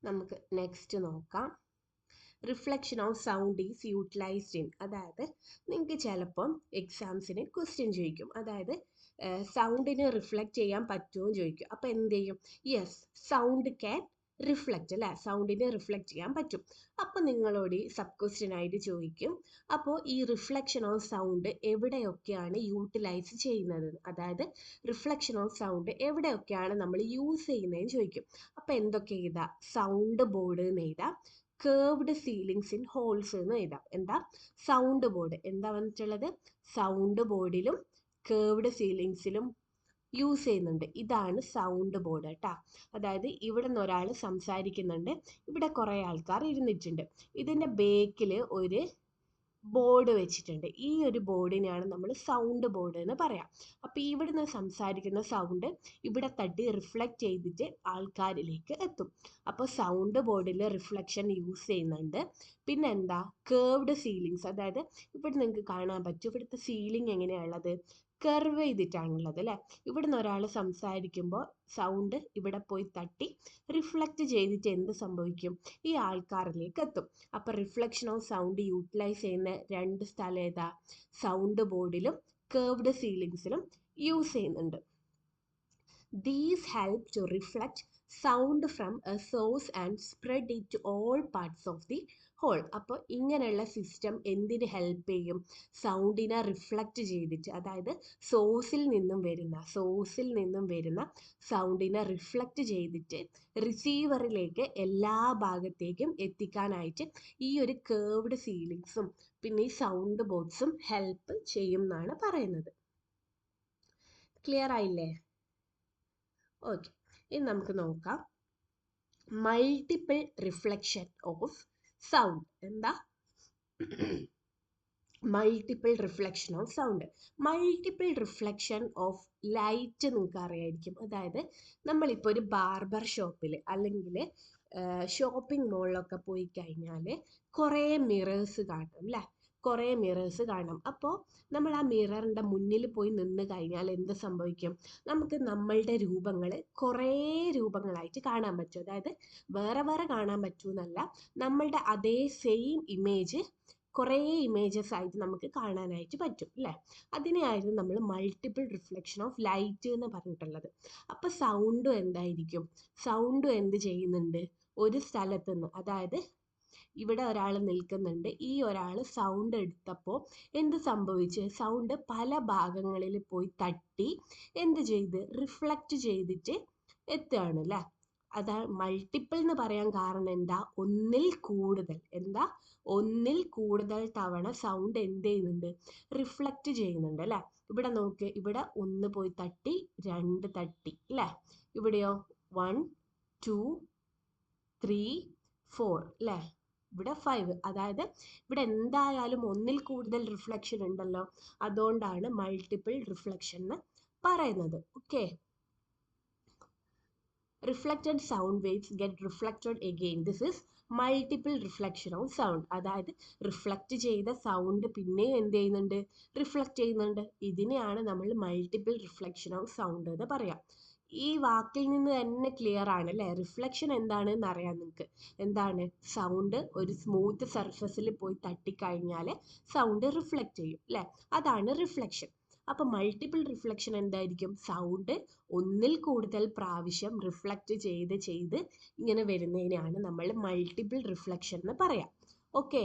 നമുക്ക് നെക്സ്റ്റ് നോക്കാം. Reflection of sound is utilised in. അതായത് നിങ്ങൾക്ക് ചിലപ്പം എക്സാംസിന് ക്വസ്റ്റ്യൻ ചോദിക്കും, അതായത് സൗണ്ടിന് റിഫ്ലക്റ്റ് ചെയ്യാൻ പറ്റുമോ എന്ന് ചോദിക്കും. അപ്പോൾ എന്ത് ചെയ്യും? യെസ്, സൗണ്ട് ക്യാൻ റിഫ്ലക്റ്റ് അല്ലേ? സൗണ്ടിനെ റിഫ്ലക്റ്റ് ചെയ്യാൻ പറ്റും. അപ്പോൾ നിങ്ങളോട് സബ് ക്വസ്റ്റ്യൻ ആയിട്ട് ചോദിക്കും, അപ്പോൾ ഈ റിഫ്ലക്ഷൻ ഓഫ് സൗണ്ട് എവിടെയൊക്കെയാണ് യൂട്ടിലൈസ് ചെയ്യുന്നത്, അതായത് റിഫ്ലക്ഷൻ ഓഫ് സൗണ്ട് എവിടെയൊക്കെയാണ് നമ്മൾ യൂസ് ചെയ്യുന്നതെന്ന് ചോദിക്കും. അപ്പോൾ എന്തൊക്കെ എഴുതാം? സൗണ്ട് ബോർഡ് എന്ന് എഴുതാം, കേർവ്ഡ് സീലിങ്സ് ഇൻ ഹോൾസ് എന്ന് എഴുതാം. സൗണ്ട് ബോർഡ് എന്താ വന്നിട്ടുള്ളത്? സൗണ്ട് ബോർഡിലും കേർവ്ഡ് സീലിങ്സിലും യൂസ് ചെയ്യുന്നുണ്ട്. ഇതാണ് സൗണ്ട് ബോർഡ് കേട്ടോ. അതായത് ഇവിടെ നിന്ന് ഒരാൾ സംസാരിക്കുന്നുണ്ട്, ഇവിടെ കുറേ ആൾക്കാർ ഇരുന്നിട്ടുണ്ട്. ഇതിൻ്റെ ബേക്കിൽ ഒരു ബോർഡ് വെച്ചിട്ടുണ്ട്. ഈ ഒരു ബോർഡിനെയാണ് നമ്മൾ സൗണ്ട് ബോർഡ് എന്ന് പറയാം. അപ്പോൾ ഇവിടുന്ന് സംസാരിക്കുന്ന സൗണ്ട് ഇവിടെ തട്ടി റിഫ്ലക്റ്റ് ചെയ്തിട്ട് ആൾക്കാരിലേക്ക് എത്തും. അപ്പോൾ സൗണ്ട് ബോർഡിൽ റിഫ്ലക്ഷൻ യൂസ് ചെയ്യുന്നുണ്ട്. പിന്നെ എന്താ? കേർവ്ഡ് സീലിങ്സ്, അതായത് ഇവിടെ നിങ്ങൾക്ക് കാണാൻ പറ്റും, ഇവിടുത്തെ സീലിംഗ് എങ്ങനെയാണുള്ളത്? കർവ് ചെയ്തിട്ടാണുള്ളത് അല്ലേ? ഇവിടുന്ന് ഒരാൾ സംസാരിക്കുമ്പോൾ സൗണ്ട് ഇവിടെ പോയി തട്ടി റിഫ്ലക്റ്റ് ചെയ്തിട്ട് എന്ത് സംഭവിക്കും? ഈ ആൾക്കാരിലേക്ക് എത്തും. അപ്പോൾ റിഫ്ലക്ഷൻ ഓഫ് സൗണ്ട് യൂട്ടിലൈസ് ചെയ്യുന്ന രണ്ട് സ്ഥലം ഏതാ? സൗണ്ട് ബോർഡിലും കേർവ്ഡ് സീലിങ്സിലും യൂസ് ചെയ്യുന്നുണ്ട്. These help to reflect sound from a source and spread it to all parts of the whole. അപ്പോൾ ഇങ്ങനെയുള്ള സിസ്റ്റം എന്തിന് ഹെൽപ്പ് ചെയ്യും? സൗണ്ടിനെ റിഫ്ലക്റ്റ് ചെയ്തിട്ട്, അതായത് സോഴ്സിൽ നിന്നും വരുന്ന സൗണ്ടിനെ റിഫ്ലക്റ്റ് ചെയ്തിട്ട് റിസീവറിലേക്ക് എല്ലാ ഭാഗത്തേക്കും എത്തിക്കാനായിട്ട് ഈ ഒരു കേർവ്ഡ് സീലിങ്സും പിന്നെ ഈ സൗണ്ട് ബോർഡ്സും ഹെൽപ്പ് ചെയ്യും എന്നാണ് പറയുന്നത്. ക്ലിയർ ആയില്ലേ? ഓക്കെ, ഇനി നമുക്ക് നോക്കാം മൾട്ടിപ്പിൾ റിഫ്ലക്ഷൻ ഓഫ് സൗണ്ട്. എന്താ multiple reflection of sound? Multiple reflection of light നിങ്ങൾക്ക് അറിയായിരിക്കും. അതായത് നമ്മളിപ്പോൾ ഒരു ബാർബർ ഷോപ്പിൽ അല്ലെങ്കിൽ ഷോപ്പിംഗ് മോളിലൊക്കെ പോയി കഴിഞ്ഞാൽ കുറേ മിറേഴ്സ് കാണും അല്ലേ? കുറേ മിറേഴ്സ് കാണാം. അപ്പോൾ നമ്മൾ ആ മിററിൻ്റെ മുന്നിൽ പോയി നിന്ന് കഴിഞ്ഞാൽ എന്ത് സംഭവിക്കും? നമുക്ക് നമ്മളുടെ രൂപങ്ങൾ കുറേ രൂപങ്ങളായിട്ട് കാണാൻ പറ്റും. അതായത് വേറെ വേറെ കാണാൻ പറ്റുമെന്നല്ല, നമ്മളുടെ അതേ സെയിം ഇമേജ് കുറേ ഇമേജസ് ആയിട്ട് നമുക്ക് കാണാനായിട്ട് പറ്റും അല്ലേ? അതിനെയായിരുന്നു നമ്മൾ മൾട്ടിപ്പിൾ റിഫ്ലക്ഷൻ ഓഫ് ലൈറ്റ് എന്ന് പറഞ്ഞിട്ടുള്ളത്. അപ്പോൾ സൗണ്ടും എന്തായിരിക്കും? സൗണ്ടും എന്ത് ചെയ്യുന്നുണ്ട്? ഒരു സ്ഥലത്ത് നിന്ന്, അതായത് ഇവിടെ ഒരാൾ നിൽക്കുന്നുണ്ട്, ഈ ഒരാൾ സൗണ്ട് എടുത്തപ്പോൾ എന്ത് സംഭവിച്ച്? സൗണ്ട് പല ഭാഗങ്ങളിൽ പോയി തട്ടി എന്ത് ചെയ്ത്? റിഫ്ലക്റ്റ് ചെയ്തിട്ട് എത്തുകയാണ് അല്ലേ? അതാ മൾട്ടിപ്പിൾ എന്ന് പറയാൻ കാരണം എന്താ? ഒന്നിൽ കൂടുതൽ. എന്താ? ഒന്നിൽ കൂടുതൽ തവണ സൗണ്ട് എന്ത് ചെയ്യുന്നുണ്ട്? റിഫ്ലക്റ്റ് ചെയ്യുന്നുണ്ട് അല്ലേ? ഇവിടെ നോക്ക്, ഇവിടെ 1 പോയി തട്ടി, 2 തട്ടി അല്ലേ? ഇവിടെയോ 1 2 3 4 അല്ലേ? ഇവിടെ 5. അതായത് ഇവിടെ എന്തായാലും ഒന്നിൽ കൂടുതൽ റിഫ്ലക്ഷൻ ഉണ്ടല്ലോ, അതുകൊണ്ടാണ് മൾട്ടിപ്പിൾ റിഫ്ലക്ഷൻ എന്ന് പറയുന്നത്. Okay. Reflected sound waves get reflected again. This is multiple reflection of sound. അതായത് റിഫ്ലക്റ്റ് ചെയ്ത സൗണ്ട് പിന്നെ എന്ത് ചെയ്യുന്നുണ്ട്? റിഫ്ലക്റ്റ് ചെയ്യുന്നുണ്ട്. ഇതിനെയാണ് നമ്മൾ മൾട്ടിപ്പിൾ റിഫ്ലക്ഷൻ ഓഫ് സൗണ്ട് എന്ന് പറയാം. ഈ വാക്കിൽ നിന്ന് തന്നെ ക്ലിയർ ആണ് അല്ലേ? റിഫ്ലക്ഷൻ എന്താണെന്ന് അറിയാം നിങ്ങൾക്ക്. എന്താണ്? സൗണ്ട് ഒരു സ്മൂത്ത് സർഫസിൽ പോയി തട്ടിക്കഴിഞ്ഞാൽ സൗണ്ട് റിഫ്ലക്റ്റ് ചെയ്യും അല്ലേ? അതാണ് റിഫ്ലക്ഷൻ. അപ്പോൾ മൾട്ടിപ്പിൾ റിഫ്ലക്ഷൻ എന്തായിരിക്കും? സൗണ്ട് ഒന്നിൽ കൂടുതൽ പ്രാവശ്യം റിഫ്ലക്റ്റ് ചെയ്ത് ഇങ്ങനെ വരുന്നതിനെയാണ് നമ്മൾ മൾട്ടിപ്പിൾ റിഫ്ലക്ഷൻ എന്ന് പറയാം. Okay.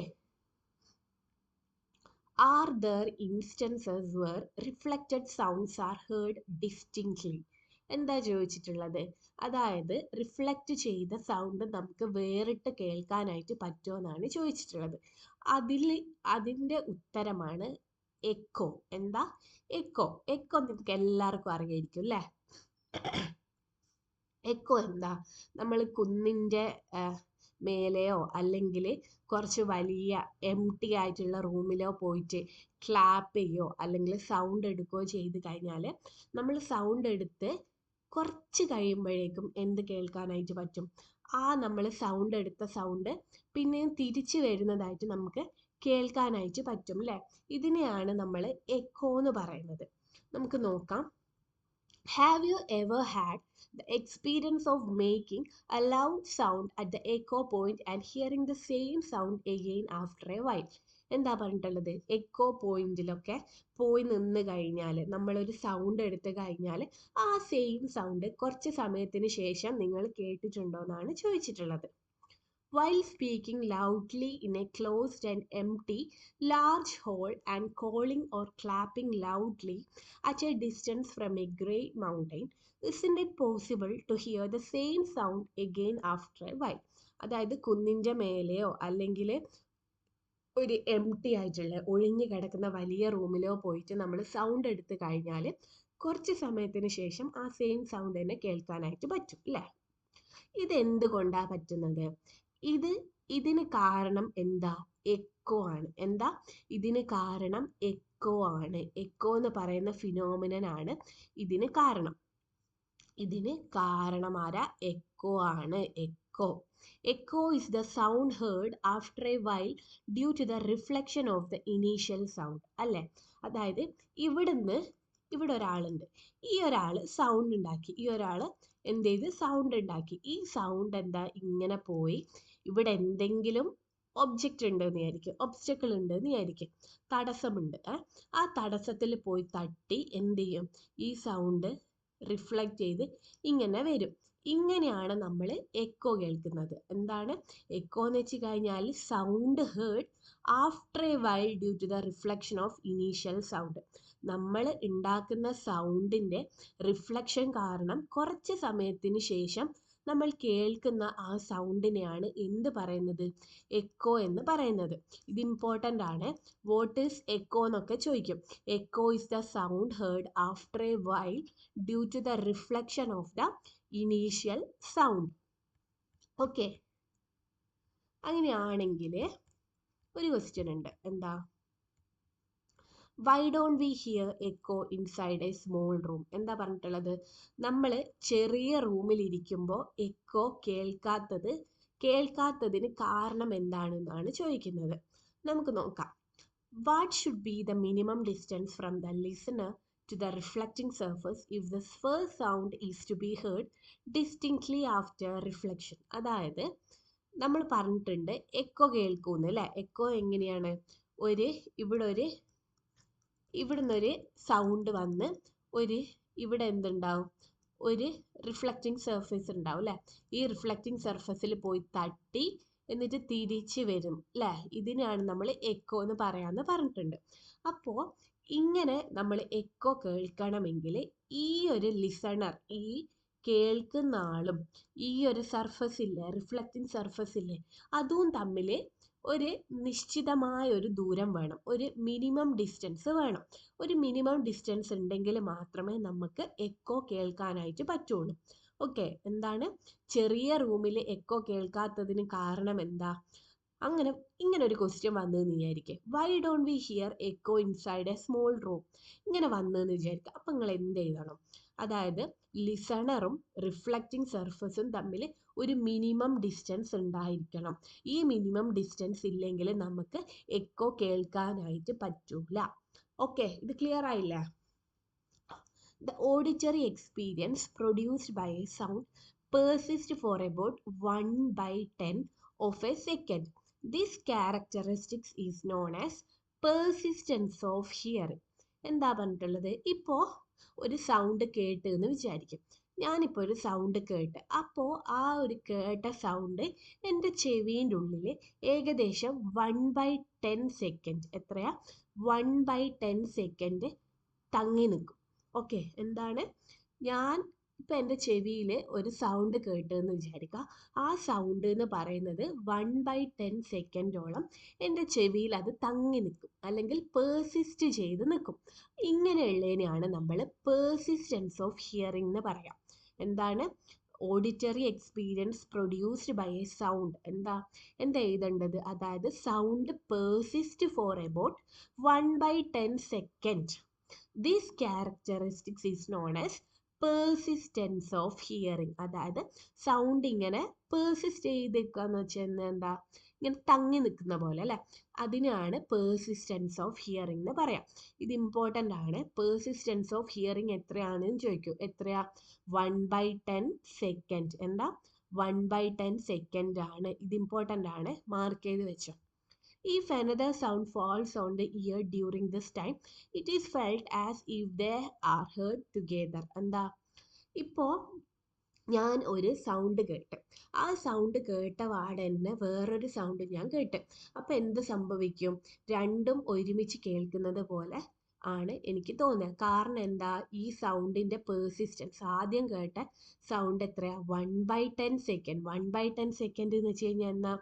Are there instances where reflected sounds are heard distinctly? എന്താ ചോദിച്ചിട്ടുള്ളത്? അതായത് റിഫ്ലക്റ്റ് ചെയ്ത സൗണ്ട് നമുക്ക് വേറിട്ട് കേൾക്കാനായിട്ട് പറ്റുമെന്നാണ് ചോദിച്ചിട്ടുള്ളത്. അതിൻ്റെ ഉത്തരമാണ് എക്കോ. എന്താ? എക്കോ. എക്കോ നിങ്ങൾക്ക് എല്ലാവർക്കും അറിയായിരിക്കും അല്ലേ? എക്കോ എന്താ? നമ്മൾ കുന്നിൻ്റെ മേലെയോ അല്ലെങ്കിൽ കുറച്ച് വലിയ എംപ്റ്റി ആയിട്ടുള്ള റൂമിലോ പോയിട്ട് ക്ലാപ്പ് ചെയ്യോ അല്ലെങ്കിൽ സൗണ്ട് എടുക്കുകയോ ചെയ്ത് കഴിഞ്ഞാൽ നമ്മൾ സൗണ്ട് എടുത്ത് കുറച്ച് കഴിയുമ്പോഴേക്കും എന്ത് കേൾക്കാനായിട്ട് പറ്റും? നമ്മൾ സൗണ്ട് എടുത്ത സൗണ്ട് പിന്നെയും തിരിച്ചു വരുന്നതായിട്ട് നമുക്ക് കേൾക്കാനായിട്ട് പറ്റും അല്ലേ? ഇതിനെയാണ് നമ്മൾ എക്കോ എന്ന് പറയുന്നത്. നമുക്ക് നോക്കാം. Have you ever had the experience of making a loud sound at the echo point and hearing the same sound again after a while? എന്താ പറഞ്ഞിട്ടുള്ളത്? എക്കോ പോയിന്റിലൊക്കെ പോയി നിന്ന് കഴിഞ്ഞാൽ, നമ്മളൊരു സൗണ്ട് എടുത്തു കഴിഞ്ഞാൽ ആ സെയിം സൗണ്ട് കുറച്ച് സമയത്തിന് ശേഷം നിങ്ങൾ കേട്ടിട്ടുണ്ടോ എന്നാണ് ചോദിച്ചിട്ടുള്ളത്. While speaking loudly in a closed and empty large hall and calling or clapping loudly at a distance from a great mountain, isn't it possible to hear the same sound again after a while? അതായത് കുന്നിൻ്റെ മേലെയോ അല്ലെങ്കിൽ ഒരു empty ആയിട്ടുള്ള ഒഴിഞ്ഞു കിടക്കുന്ന വലിയ റൂമിലോ പോയിട്ട് നമ്മൾ സൗണ്ട് എടുത്തു കഴിഞ്ഞാൽ കുറച്ച് സമയത്തിന് ശേഷം ആ സെയിം സൗണ്ട് തന്നെ കേൾക്കാനായിട്ട് പറ്റും അല്ലേ? ഇതെന്തുകൊണ്ടാണ് പറ്റുന്നത്? ഇതിന് കാരണം എന്താ? എക്കോ ആണ്. എന്താ? ഇതിന് കാരണം എക്കോ ആണ്. എക്കോ എന്ന് പറയുന്ന ഫിനോമിനൻ ആണ് ഇതിന് കാരണം. ഇതിന് കാരണം ആരാ? എക്കോ ആണ്. Echo. Echo is the sound heard after a while due to the reflection of the initial sound. അല്ലേ? അതായത് ഇവിടെ ഒരാളുണ്ട്. ഈ ഒരാൾ സൗണ്ട് ഉണ്ടാക്കി. ഈ ഒരാൾ എന്ത് ചെയ്ത്? സൗണ്ട് ഉണ്ടാക്കി. ഈ സൗണ്ട് എന്താ? ഇങ്ങനെ പോയി ഇവിടെ എന്തെങ്കിലും ഒബ്ജക്റ്റ് ഉണ്ടെന്ന് വിചാരിക്കും, ഒബ്സ്റ്റക്കിൾ ഉണ്ടെന്ന് വിചാരിക്കും, തടസ്സമുണ്ട്. ആ തടസ്സത്തിൽ പോയി തട്ടി എന്ത് ചെയ്യും? ഈ സൗണ്ട് റിഫ്ലക്റ്റ് ചെയ്ത് ഇങ്ങനെ വരും. ഇങ്ങനെയാണ് നമ്മൾ എക്കോ കേൾക്കുന്നത്. എന്താണ് എക്കോ എന്ന് വെച്ച് കഴിഞ്ഞാൽ? Sound heard after a while due to the reflection of initial sound. നമ്മൾ ഉണ്ടാക്കുന്ന സൗണ്ടിൻ്റെ റിഫ്ലക്ഷൻ കാരണം കുറച്ച് സമയത്തിന് ശേഷം നമ്മൾ കേൾക്കുന്ന ആ സൗണ്ടിനെയാണ് എന്ത് പറയുന്നത്? എക്കോ എന്ന് പറയുന്നത്. ഇത് ഇമ്പോർട്ടൻ്റ് ആണ്. വാട്ട് ഈസ് എക്കോ എന്നൊക്കെ ചോദിക്കും. Echo is the sound heard after a while due to the reflection of the initial sound. Okay. അങ്ങനെയാണെങ്കിൽ ഒരു ക്വസ്റ്റ്യൻ ഉണ്ട്. എന്താ? Why don't we hear echo inside a small room? എന്താ പറഞ്ഞിട്ടുള്ളത്? നമ്മൾ ചെറിയ റൂമിലിരിക്കുമ്പോൾ എക്കോ കേൾക്കാത്തതിന് കാരണം എന്താണെന്നാണ് ചോദിക്കുന്നത്. നമുക്ക് നോക്കാം. What should be the minimum distance from the listener to the reflecting surface if the first sound is to be heard distinctly after reflection? അതായത് നമ്മൾ പറഞ്ഞിട്ടുണ്ട് എക്കോ കേൾക്കൂന്ന് അല്ലേ? എക്കോ എങ്ങനെയാണ്? ഇവിടുന്നൊരു സൗണ്ട് വന്ന് ഇവിടെ എന്തുണ്ടാവും? ഒരു റിഫ്ലക്റ്റിംഗ് സർഫേസ് ഉണ്ടാവും അല്ലേ? ഈ റിഫ്ലക്റ്റിംഗ് സർഫസിൽ പോയി തട്ടി എന്നിട്ട് തിരിച്ച് വരും അല്ലേ? ഇതിനാണ് നമ്മൾ എക്കോ എന്ന് പറയാന്ന് പറഞ്ഞിട്ടുണ്ട്. അപ്പോൾ ഇങ്ങനെ നമ്മൾ എക്കോ കേൾക്കണമെങ്കിൽ ഈ ഒരു ലിസണർ, ഈ കേൾക്കുന്ന ആളും ഈ ഒരു സർഫസ് ഇല്ലേ, റിഫ്ലക്റ്റിംഗ് സർഫസ് ഇല്ലേ, അതും തമ്മിൽ ഒരു നിശ്ചിതമായ ഒരു ദൂരം വേണം, ഒരു മിനിമം ഡിസ്റ്റൻസ് വേണം. ഒരു മിനിമം ഡിസ്റ്റൻസ് ഉണ്ടെങ്കിൽ മാത്രമേ നമുക്ക് എക്കോ കേൾക്കാനായിട്ട് പറ്റുള്ളൂ. ഓക്കെ, എന്താണ് ചെറിയ റൂമിൽ എക്കോ കേൾക്കാത്തതിന് കാരണം എന്താ? ഇങ്ങനെ ഒരു ക്വസ്റ്റ്യൻ വന്നതെന്ന് വിചാരിക്കുക, why don't we hear echo inside a small room? ഇങ്ങനെ വന്നതെന്ന് വിചാരിക്കുക. അപ്പം നിങ്ങൾ എന്ത് ചെയ്യണം? അതായത് ലിസണറും റിഫ്ലക്റ്റിംഗ് സർഫസും തമ്മിൽ ഒരു മിനിമം ഡിസ്റ്റൻസ് ഉണ്ടായിരിക്കണം. ഈ മിനിമം ഡിസ്റ്റൻസ് ഇല്ലെങ്കിൽ നമുക്ക് എക്കോ കേൾക്കാനായിട്ട് പറ്റൂല. ഓക്കെ, ഇത് ക്ലിയർ ആയില്ലേ? The auditory experience produced by a sound persists for about 1/10 of a second. This characteristic is known as persistence of hearing. എന്താ പറഞ്ഞിട്ടുള്ളത്? ഇപ്പോൾ ഒരു സൗണ്ട് കേട്ട് എന്ന് വിചാരിക്കും. ഞാനിപ്പോൾ ഒരു സൗണ്ട് കേട്ട്, അപ്പോൾ ആ ഒരു കേട്ട സൗണ്ട് എൻ്റെ ചെവീൻ്റെ ഉള്ളിൽ ഏകദേശം 1/10 സെക്കൻഡ്, എത്രയാ? 1/10 സെക്കൻഡ് തങ്ങി നിൽക്കും. ഓക്കെ, എന്താണ്? ഞാൻ ഇപ്പം എൻ്റെ ചെവിയിൽ ഒരു സൗണ്ട് കേട്ടെന്ന് വിചാരിക്കുക. ആ സൗണ്ട് എന്ന് പറയുന്നത് 1/10 സെക്കൻഡോളം എൻ്റെ ചെവിയിൽ അത് തങ്ങി നിൽക്കും, അല്ലെങ്കിൽ പേഴ്സിസ്റ്റ് ചെയ്ത് നിൽക്കും. ഇങ്ങനെയുള്ളതിനെയാണ് നമ്മൾ പേഴ്സിസ്റ്റൻസ് ഓഫ് ഹിയറിംഗ് എന്ന് പറയാം. എന്താണ്? Auditory experience produced by a sound. എന്താ എഴുതേണ്ടത്? അതായത് sound persist for about 1/10 second. This characteristics is known as persistence of hearing. അതായത് സൗണ്ട് ഇങ്ങനെ പേഴ്സിസ്റ്റ് ചെയ്തിരിക്കുക എന്ന് വെച്ചാൽ എന്താ? ഇങ്ങനെ തങ്ങി നിൽക്കുന്ന പോലെ അല്ലേ? അതിനാണ് പേഴ്സിസ്റ്റൻസ് ഓഫ് ഹിയറിംഗ് എന്ന് പറയാം. ഇത് ഇമ്പോർട്ടൻ്റ് ആണ്. പേഴ്സിസ്റ്റൻസ് ഓഫ് ഹിയറിംഗ് എത്രയാണെന്ന് ചോദിക്കും. എത്രയാ? 1/10 സെക്കൻഡ്. എന്താ? 1/10 സെക്കൻഡ് ആണ്. ഇത് ഇമ്പോർട്ടൻ്റ് ആണ്, മാർക്ക് ചെയ്ത് വെച്ചോ. If another sound falls on the ear during this time, it is felt as if they are heard together. എന്താ? ഇപ്പോൾ ഞാൻ ഒരു സൗണ്ട് കേട്ട്, ആ സൗണ്ട് കേട്ട പാടെ തന്നെ വേറൊരു സൗണ്ട് ഞാൻ കേട്ട്. അപ്പം എന്ത് സംഭവിക്കും? രണ്ടും ഒരുമിച്ച് കേൾക്കുന്നത് പോലെ ആണ് എനിക്ക് തോന്നുക. കാരണം എന്താ? ഈ സൗണ്ടിൻ്റെ പേഴ്സിസ്റ്റൻസ്, ആദ്യം കേട്ട സൗണ്ട് എത്രയാ? 1/10 സെക്കൻഡ്. 1/10 സെക്കൻഡ് എന്ന് വെച്ച് കഴിഞ്ഞാൽ എന്താ?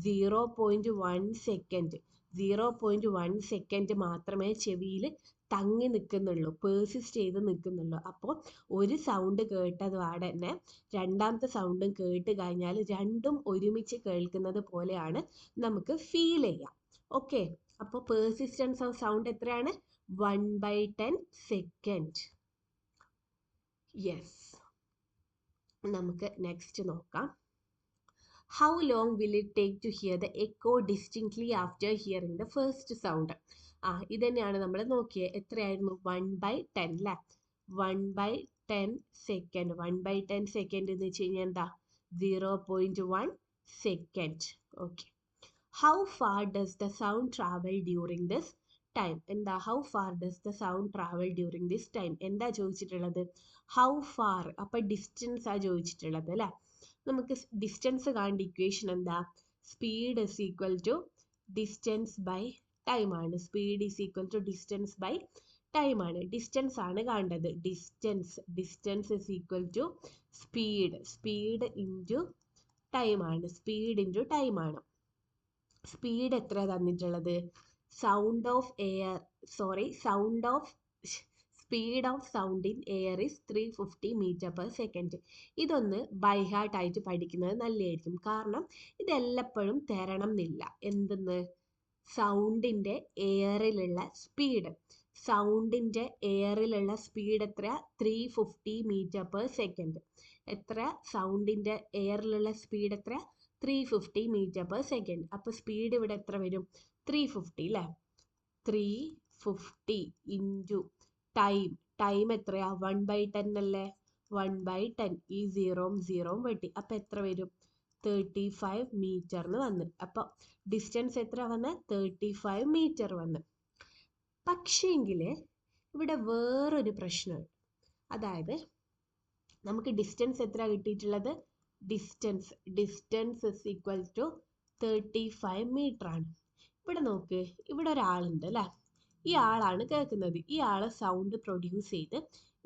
0.1 സെക്കൻഡ്. 0.1 സെക്കൻഡ് മാത്രമേ ചെവിയിൽ തങ്ങി നിൽക്കുന്നുള്ളൂ, പേഴ്സിസ്റ്റ് ചെയ്ത് നിൽക്കുന്നുള്ളൂ. അപ്പോൾ ഒരു സൗണ്ട് കേട്ടതുപാടെ തന്നെ രണ്ടാമത്തെ സൗണ്ടും കേട്ട് കഴിഞ്ഞാൽ രണ്ടും ഒരുമിച്ച് കേൾക്കുന്നത് പോലെയാണ് നമുക്ക് ഫീൽ ചെയ്യാം. ഓക്കെ, അപ്പോൾ പേഴ്സിസ്റ്റൻസ് ഓഫ് സൗണ്ട് എത്രയാണ്? 1/10 സെക്കൻഡ്. യെസ്, നമുക്ക് നെക്സ്റ്റ് നോക്കാം. How long will it take to hear the echo distinctly after hearing the first sound? ഇത് തന്നെയാണ് നമ്മൾ നോക്കിയത്. എത്രയായിരുന്നു? 1/10 അല്ലേ? 1/10 സെക്കൻഡ്. 1/10 സെക്കൻഡ് എന്ന് വെച്ച് കഴിഞ്ഞാൽ എന്താ? 0.1 second. Okay, how far does the sound travel during this time? എന്താ? How far does the sound travel during this time? എന്താ ചോദിച്ചിട്ടുള്ളത്? How far. അപ്പം ഡിസ്റ്റൻസ് ആ ചോദിച്ചിട്ടുള്ളത് അല്ലേ? നമുക്ക് ഡിസ്റ്റൻസ് കാണേണ്ട ഇക്വേഷൻ എന്താ? Speed is equal to distance by time ആണ്. Speed is equal to distance by time ആണ്. ഡിസ്റ്റൻസ് ആണ് കാണേണ്ടത്. Distance is equal to speed into time ആണ്. സ്പീഡ് ഇൻറ്റു ടൈം ആണ്. സ്പീഡ് എത്ര തന്നിട്ടുള്ളത്? Speed of sound in air is 350 metre per second. ഇതൊന്ന് by heart ആയിട്ട് പഠിക്കുന്നത് നല്ലതായിരിക്കും. കാരണം ഇതെല്ലപ്പോഴും തരണം എന്നില്ല. എന്തെന്ന്? സൗണ്ടിൻ്റെ എയറിലുള്ള സ്പീഡ്. സൗണ്ടിൻ്റെ എയറിലുള്ള സ്പീഡ് എത്രയാ? 350 മീറ്റർ പെർ സെക്കൻഡ്. എത്ര? സൗണ്ടിൻ്റെ എയറിലുള്ള സ്പീഡ് എത്രയാ? 350 മീറ്റർ പെർ സെക്കൻഡ്. അപ്പോൾ സ്പീഡ് ഇവിടെ എത്ര വരും? 350 അല്ലേ? 350 ഇൻറ്റു ടൈം എത്രയാ? 1/10 അല്ലേ? 1/10. ഈ 0 വെട്ടി. അപ്പം എത്ര വരും? 35 മീറ്റർ എന്ന് വന്ന്. അപ്പോൾ ഡിസ്റ്റൻസ് എത്ര വന്ന്? 35 മീറ്റർ വന്ന്. പക്ഷേങ്കിൽ ഇവിടെ വേറൊരു പ്രശ്നമുണ്ട്. അതായത് നമുക്ക് ഡിസ്റ്റൻസ് എത്ര കിട്ടിയിട്ടുള്ളത്? Distance is equal to 35 metre ആണ്. ഇവിടെ നോക്ക്, ഇവിടെ ഒരാളുണ്ട് അല്ലേ? ഈ ആളാണ് കേൾക്കുന്നത്. ഈ ആള് സൗണ്ട് പ്രൊഡ്യൂസ് ചെയ്ത്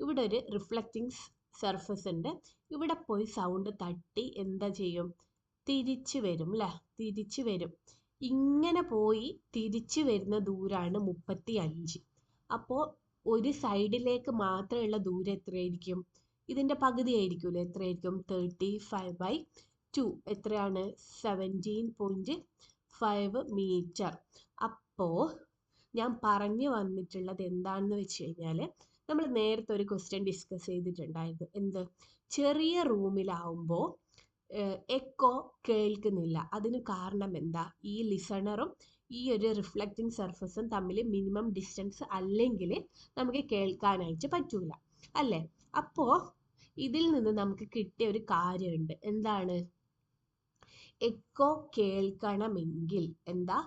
ഇവിടെ ഒരു റിഫ്ലക്റ്റിംഗ് സർഫസ് ഉണ്ട്. ഇവിടെ പോയി സൗണ്ട് തട്ടി എന്താ ചെയ്യും? തിരിച്ചു വരും അല്ലേ? തിരിച്ചു വരും. ഇങ്ങനെ പോയി തിരിച്ചു വരുന്ന ദൂരമാണ് 35. അപ്പോൾ ഒരു സൈഡിലേക്ക് മാത്രമുള്ള ദൂരം എത്രയായിരിക്കും? ഇതിൻ്റെ പകുതി ആയിരിക്കുമല്ലോ. എത്രയായിരിക്കും? 35/2 എത്രയാണ്? 17.5 മീറ്റർ. അപ്പോൾ ഞാൻ പറഞ്ഞു വന്നിട്ടുള്ളത് എന്താണെന്ന് വെച്ച് കഴിഞ്ഞാൽ, നമ്മൾ നേരത്തെ ഒരു ക്വസ്റ്റ്യൻ ഡിസ്കസ് ചെയ്തിട്ടുണ്ടായിരുന്നു. എന്ത്? ചെറിയ റൂമിലാവുമ്പോൾ എക്കോ കേൾക്കുന്നില്ല. അതിന് കാരണം എന്താ? ഈ ലിസണറും ഈ ഒരു റിഫ്ലക്റ്റിംഗ് സർഫസും തമ്മിൽ മിനിമം ഡിസ്റ്റൻസ് അല്ലെങ്കിൽ നമുക്ക് കേൾക്കാനായിട്ട് പറ്റൂല അല്ലേ? അപ്പോൾ ഇതിൽ നിന്ന് നമുക്ക് കിട്ടിയ ഒരു കാര്യമുണ്ട്. എന്താണ്? എക്കോ കേൾക്കണമെങ്കിൽ എന്താ?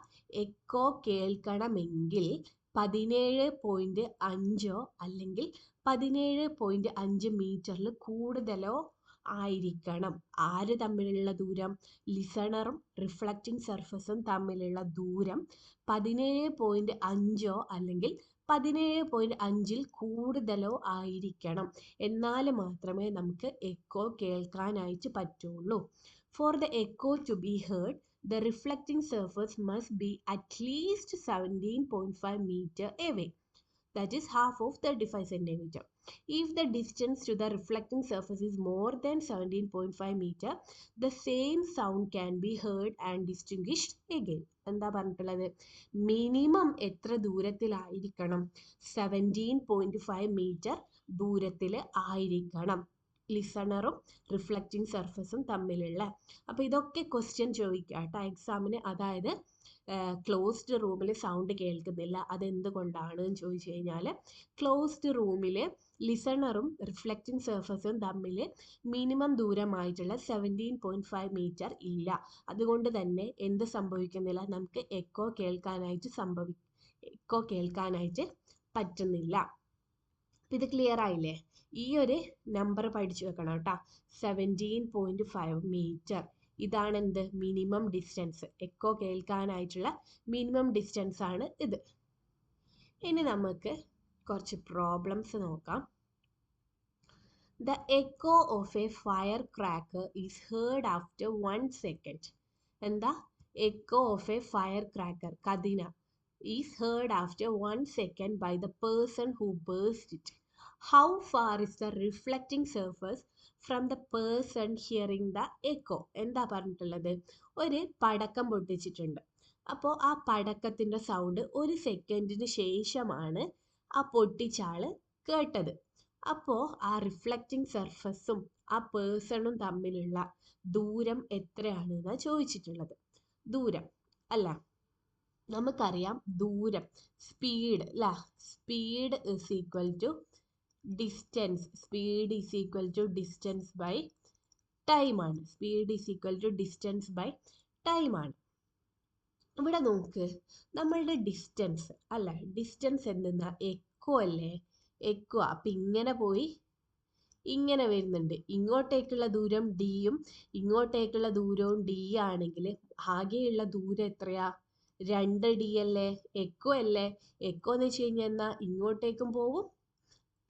എക്കോ കേൾക്കണമെങ്കിൽ 17.5 അല്ലെങ്കിൽ 17.5 മീറ്ററിൽ കൂടുതലോ ആയിരിക്കണം. ആര് തമ്മിലുള്ള ദൂരം? ലിസണറും റിഫ്ലക്റ്റിംഗ് സർഫസും തമ്മിലുള്ള ദൂരം 17.5 അല്ലെങ്കിൽ 17.5 കൂടുതലോ ആയിരിക്കണം. എന്നാൽ മാത്രമേ നമുക്ക് എക്കോ കേൾക്കാനായിട്ട് പറ്റുള്ളൂ. For the echo to be heard, the reflecting surface must be at least 17.5 meter away. That is half of 35 centimeter. If the distance to the reflecting surface is more than 17.5 meter, the same sound can be heard and distinguished again. എന്താ പറഞ്ഞിട്ടുള്ളത്? Minimum എത്ര ദൂരത്തിലായിരിക്കണം? 17.5 metre ദൂരത്തിൽ ആയിരിക്കണം ലിസണറും reflecting സർഫസും തമ്മിലുള്ള. അപ്പോൾ ഇതൊക്കെ question ചോദിക്കുക കേട്ടോ എക്സാമിന്. അതായത് ക്ലോസ്ഡ് റൂമിൽ സൗണ്ട് കേൾക്കുന്നില്ല, അതെന്തുകൊണ്ടാണ് എന്ന് ചോദിച്ചു കഴിഞ്ഞാൽ, ക്ലോസ്ഡ് റൂമിൽ ലിസണറും റിഫ്ലക്റ്റിംഗ് സർഫസും തമ്മിൽ മിനിമം ദൂരമായിട്ടുള്ള 17.5 മീറ്റർ ഇല്ല. അതുകൊണ്ട് തന്നെ എന്ത് സംഭവിക്കുന്നില്ല? നമുക്ക് എക്കോ കേൾക്കാനായിട്ട് പറ്റുന്നില്ല. ഇത് ക്ലിയർ ആയില്ലേ? ഈ ഒരു നമ്പർ പഠിച്ചു വെക്കണം കേട്ടോ. 17.5 മീറ്റർ. ഇതാണ് എന്ത്? Minimum distance. എക്കോ കേൾക്കാനായിട്ടുള്ള മിനിമം ഡിസ്റ്റൻസ് ആണ് ഇത്. ഇനി നമുക്ക് കുറച്ച് പ്രോബ്ലംസ് നോക്കാം. The echo of a firecracker is heard after 1 second. എന്താ? Echo of a firecracker, കതിന, is heard after 1 second by the person who burst it. How far is the reflecting surface from the person hearing the echo? എന്താ പറഞ്ഞിട്ടുള്ളത്? ഒരു പടക്കം പൊട്ടിച്ചിട്ടുണ്ട്. അപ്പോൾ ആ പടക്കത്തിൻ്റെ sound 1 സെക്കൻഡിന് ശേഷമാണ് ആ പൊട്ടിച്ചാള് കേട്ടത്. അപ്പോൾ ആ റിഫ്ലക്റ്റിംഗ് സർഫസും ആ പേഴ്സണും തമ്മിലുള്ള ദൂരം എത്രയാണെന്നാണ് ചോദിച്ചിട്ടുള്ളത്. ദൂരം അല്ല, നമുക്കറിയാം ദൂരം, സ്പീഡ് അല്ല. Speed is equal to distance. Speed is equal to distance by time ആണ്. Speed is equal to distance by time ആണ്. ഇവിടെ നോക്ക്, നമ്മളുടെ ഡിസ്റ്റൻസ് അല്ല, ഡിസ്റ്റൻസ് എന്തെന്നാ? എക്കോ അല്ലേ? എക്കോ. അപ്പം ഇങ്ങനെ പോയി ഇങ്ങനെ വരുന്നുണ്ട്. ഇങ്ങോട്ടേക്കുള്ള ദൂരം ഡിയും ഇങ്ങോട്ടേക്കുള്ള ദൂരവും ഡി ആണെങ്കിൽ ആകെയുള്ള ദൂരം എത്രയാ? 2D അല്ലേ? എക്കോ അല്ലേ? എക്കോ എന്ന് വെച്ച് കഴിഞ്ഞാൽ എന്നാ? ഇങ്ങോട്ടേക്കും പോവും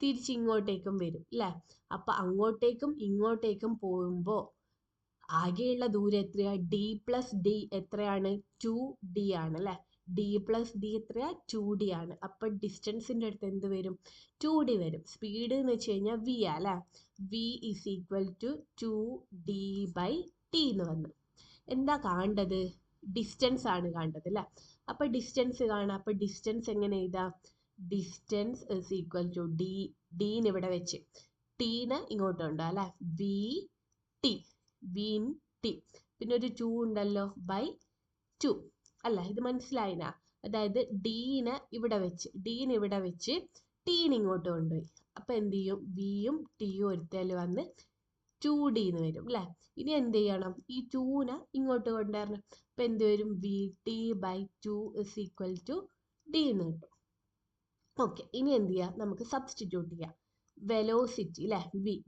തിരിച്ചിങ്ങോട്ടേക്കും വരും അല്ലേ? അപ്പം അങ്ങോട്ടേക്കും ഇങ്ങോട്ടേക്കും പോകുമ്പോൾ ആകെയുള്ള ദൂരം എത്രയാ? D+D എത്രയാണ്? 2D ആണ് അല്ലേ? D+D എത്രയാ? 2D ആണ്. അപ്പം ഡിസ്റ്റൻസിൻ്റെ അടുത്ത് എന്ത് വരും? 2D വരും. സ്പീഡ് എന്ന് വെച്ച് കഴിഞ്ഞാൽ V അല്ലേ? V is equal to 2D/T എന്ന് വന്നു. എന്താ കാണേണ്ടത്? ഡിസ്റ്റൻസ് ആണ് കാണേണ്ടത് അല്ലേ? അപ്പം ഡിസ്റ്റൻസ് കാണാം. അപ്പം ഡിസ്റ്റൻസ് എങ്ങനെ എഴുതാം? ഡിസ്റ്റൻസ് ഇസ് ഈക്വൽ ടു ഡീന് ഇവിടെ വെച്ച് ടീന് ഇങ്ങോട്ടുണ്ട് അല്ലേ? VT. പിന്നെ ഒരു 2 ഉണ്ടല്ലോ, /2 അല്ല. ഇത് മനസ്സിലായിനാ? അതായത് ഡീന് ഇവിടെ വെച്ച് ടീന് ഇങ്ങോട്ട് കൊണ്ടുപോയി. അപ്പം എന്ത് ചെയ്യും? വിയും ടിയും ഒരുത്തേൽ വന്ന് 2D എന്ന് വരും അല്ലേ. ഇനി എന്ത് ചെയ്യണം, ഈ 2നെ ഇങ്ങോട്ട് കൊണ്ടുവരണം. അപ്പം എന്ത് വരും, VT/2 is equal to D എന്ന് കിട്ടും. ഓക്കെ, ഇനി എന്ത് ചെയ്യാം, നമുക്ക് സബ്സ്റ്റിറ്റ്യൂട്ട് ചെയ്യാം. വെലോസിറ്റി അല്ലേ,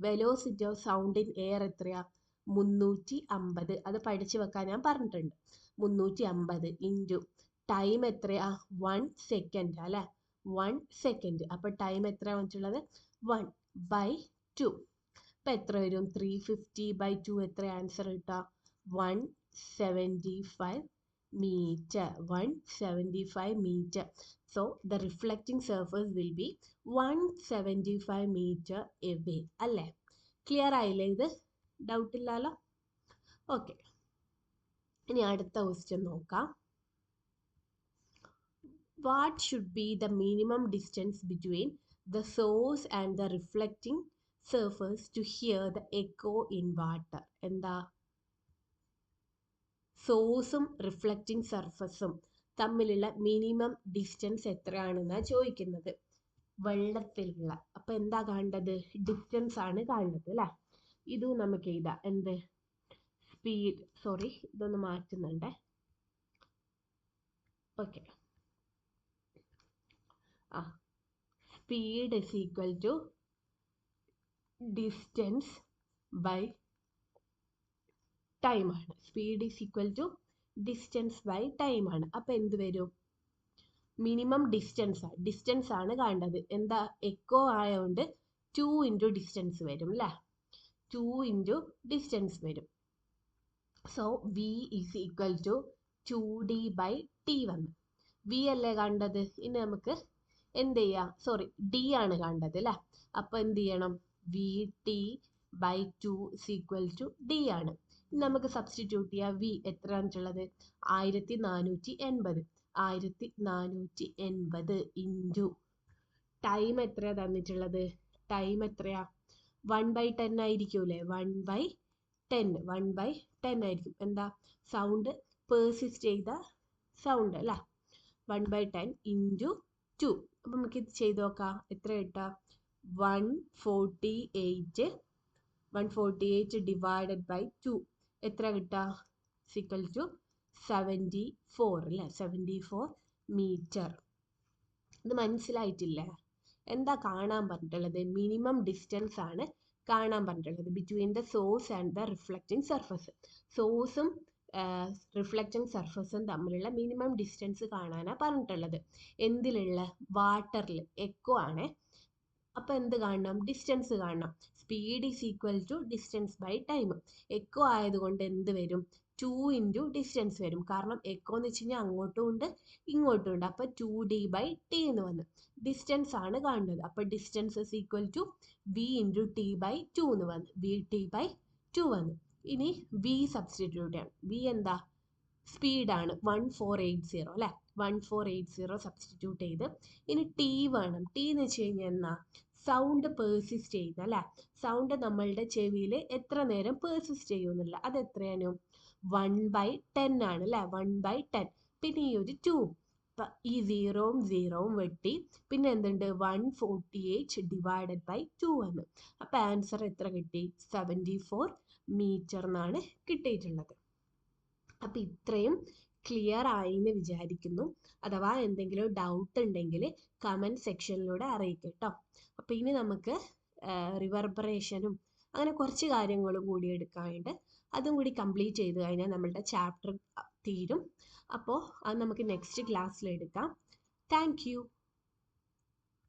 velocity of sound in air എത്രയാ, 350. അത് പഠിച്ചു വെക്കാൻ ഞാൻ പറഞ്ഞിട്ടുണ്ട്. 350 ഇൻറ്റു ടൈം എത്രയാ, 1 സെക്കൻഡ് അല്ലേ, 1 സെക്കൻഡ്. അപ്പോൾ ടൈം എത്രയാണ് വന്നിട്ടുള്ളത്, 1/2. അപ്പം എത്ര വരും, 350/2 എത്ര ആൻസർ കിട്ടുക, 175 meter. 175 meter. So the reflecting surface will be 175 meter away. അല്ലേ, ക്ലിയർ ആയില്ലേ, ഇത് ഡൗട്ട് ഇല്ലല്ലോ. ഓക്കെ, ഇനി അടുത്ത ക്വസ്റ്റ്യൻ നോക്കാം. What should be the minimum distance between the source and the reflecting surface to hear the echo in water? എന്താ, സോഴ്സും reflecting സർഫസും തമ്മിലുള്ള മിനിമം ഡിസ്റ്റൻസ് എത്രയാണെന്നാണ് ചോദിക്കുന്നത്, വെള്ളത്തിലുള്ള. അപ്പം എന്താ കാണേണ്ടത്, ഡിസ്റ്റൻസ് ആണ് കാണേണ്ടത് അല്ലേ. ഇതും നമുക്ക് എഴുതാം, എന്ത്, സ്പീഡ്, സോറി ഇതൊന്ന് മാറ്റുന്നുണ്ട്. Okay, speed is equal to distance by time ആണ്. Speed is equal to distance by time ആണ്. അപ്പം എന്ത് വരും, മിനിമം ഡിസ്റ്റൻസ് ആണ് കാണേണ്ടത്. എന്താ, എക്കോ ആയതുകൊണ്ട് 2 ഇൻറ്റു ഡിസ്റ്റൻസ് വരും അല്ലേ, 2 ഇൻറ്റു ഡിസ്റ്റൻസ് വരും. So V is equal to 2D/T വന്നു. V അല്ലേ കണ്ടത്, ഇനി നമുക്ക് എന്ത് ചെയ്യാം, സോറി D ആണ് കണ്ടത് അല്ലേ. അപ്പോൾ എന്ത് ചെയ്യണം, VT/2 is equal to D ആണ്. ഇനി നമുക്ക് സബ്സ്റ്റിറ്റ്യൂട്ട് ചെയ്യാം. V എത്രയാണെന്നുള്ളത് 1480. 1480 ഇൻറ്റു ടൈം എത്രയാണ് തന്നിട്ടുള്ളത്, ടൈം എത്രയാ, 1/10 ആയിരിക്കൂലേ, 1/10 ആയിരിക്കും. എന്താ, സൗണ്ട് പേഴ്സിസ്റ്റ് ചെയ്ത സൗണ്ട് അല്ലേ, 1/10 ഇൻറ്റു 2. അപ്പം നമുക്ക് ഇത് ചെയ്ത് നോക്കാം, എത്ര കിട്ടുക, 148 ഡിവൈഡഡ് ബൈ 2 എത്ര കിട്ടുക, ഈക്വൽ ടു 74 അല്ലേ, 74 മീറ്റർ. ഇത് മനസ്സിലായിട്ടില്ലേ, എന്താ കാണാൻ പറഞ്ഞിട്ടുള്ളത്, മിനിമം ഡിസ്റ്റൻസ് ആണ് കാണാൻ പറഞ്ഞിട്ടുള്ളത് between the source and the reflecting surface. സോഴ്സും റിഫ്ലക്റ്റിംഗ് സർഫസും തമ്മിലുള്ള മിനിമം ഡിസ്റ്റൻസ് കാണാനാണ് പറഞ്ഞിട്ടുള്ളത്. എന്തിലുള്ള, വാട്ടറിൽ, എക്കോ ആണ്. അപ്പം എന്ത് കാണണം, ഡിസ്റ്റൻസ് കാണണം. Speed is equal to distance by time. Echo ആയതുകൊണ്ട് എന്ത് വരും, 2 ഇൻറ്റു ഡിസ്റ്റൻസ് വരും. കാരണം എക്കോ എന്ന് വെച്ച് കഴിഞ്ഞാൽ അങ്ങോട്ടും ഉണ്ട് ഇങ്ങോട്ടും ഉണ്ട്. അപ്പോൾ 2D/T എന്ന് വന്നു. ഡിസ്റ്റൻസ് ആണ് കാണുന്നത്. അപ്പോൾ distance is equal to V into T/2 എന്ന് വന്നു. VT/2 വന്നു. ഇനി V സബ്സ്റ്റിറ്റ്യൂട്ട് ചെയ്യണം. V എന്താ, സ്പീഡാണ്, 1480 അല്ലേ, 1480 സബ്സ്റ്റിറ്റ്യൂട്ട് ചെയ്ത്. ഇനി T വേണം. T എന്ന് വെച്ച് കഴിഞ്ഞാൽ എന്നാ, സൗണ്ട് പേഴ്സിസ്റ്റ് ചെയ്യുന്ന അല്ലേ, സൗണ്ട് നമ്മളുടെ ചെവിയിൽ എത്ര നേരം പേഴ്സിസ്റ്റ് ചെയ്യുന്നില്ല, അത് എത്രയാണ്, 1/10 ആണ് അല്ലേ, 1/10. പിന്നെ ഈ ഒരു 2, ഈ 0 വെട്ടി, പിന്നെ എന്തുണ്ട്, 148 ഡിവൈഡഡ് ബൈ 2 ആണ്. അപ്പം ആൻസർ എത്ര കിട്ടി, 74 മീറ്റർ എന്നാണ് കിട്ടിയിട്ടുള്ളത്. അപ്പം ഇത്രയും ക്ലിയർ ആയി എന്ന് വിചാരിക്കുന്നു. അഥവാ എന്തെങ്കിലും ഡൗട്ട് ഉണ്ടെങ്കിൽ കമൻറ്റ് സെക്ഷനിലൂടെ അറിയിക്കുക കേട്ടോ. അപ്പോൾ ഇനി നമുക്ക് റിവർബറേഷനും അങ്ങനെ കുറച്ച് കാര്യങ്ങളും കൂടി എടുക്കാനുണ്ട്. അതും കൂടി കംപ്ലീറ്റ് ചെയ്ത് കഴിഞ്ഞാൽ നമ്മളുടെ ചാപ്റ്റർ തീരും. അപ്പോൾ അത് നമുക്ക് നെക്സ്റ്റ് ക്ലാസ്സിൽ എടുക്കാം. Thank you.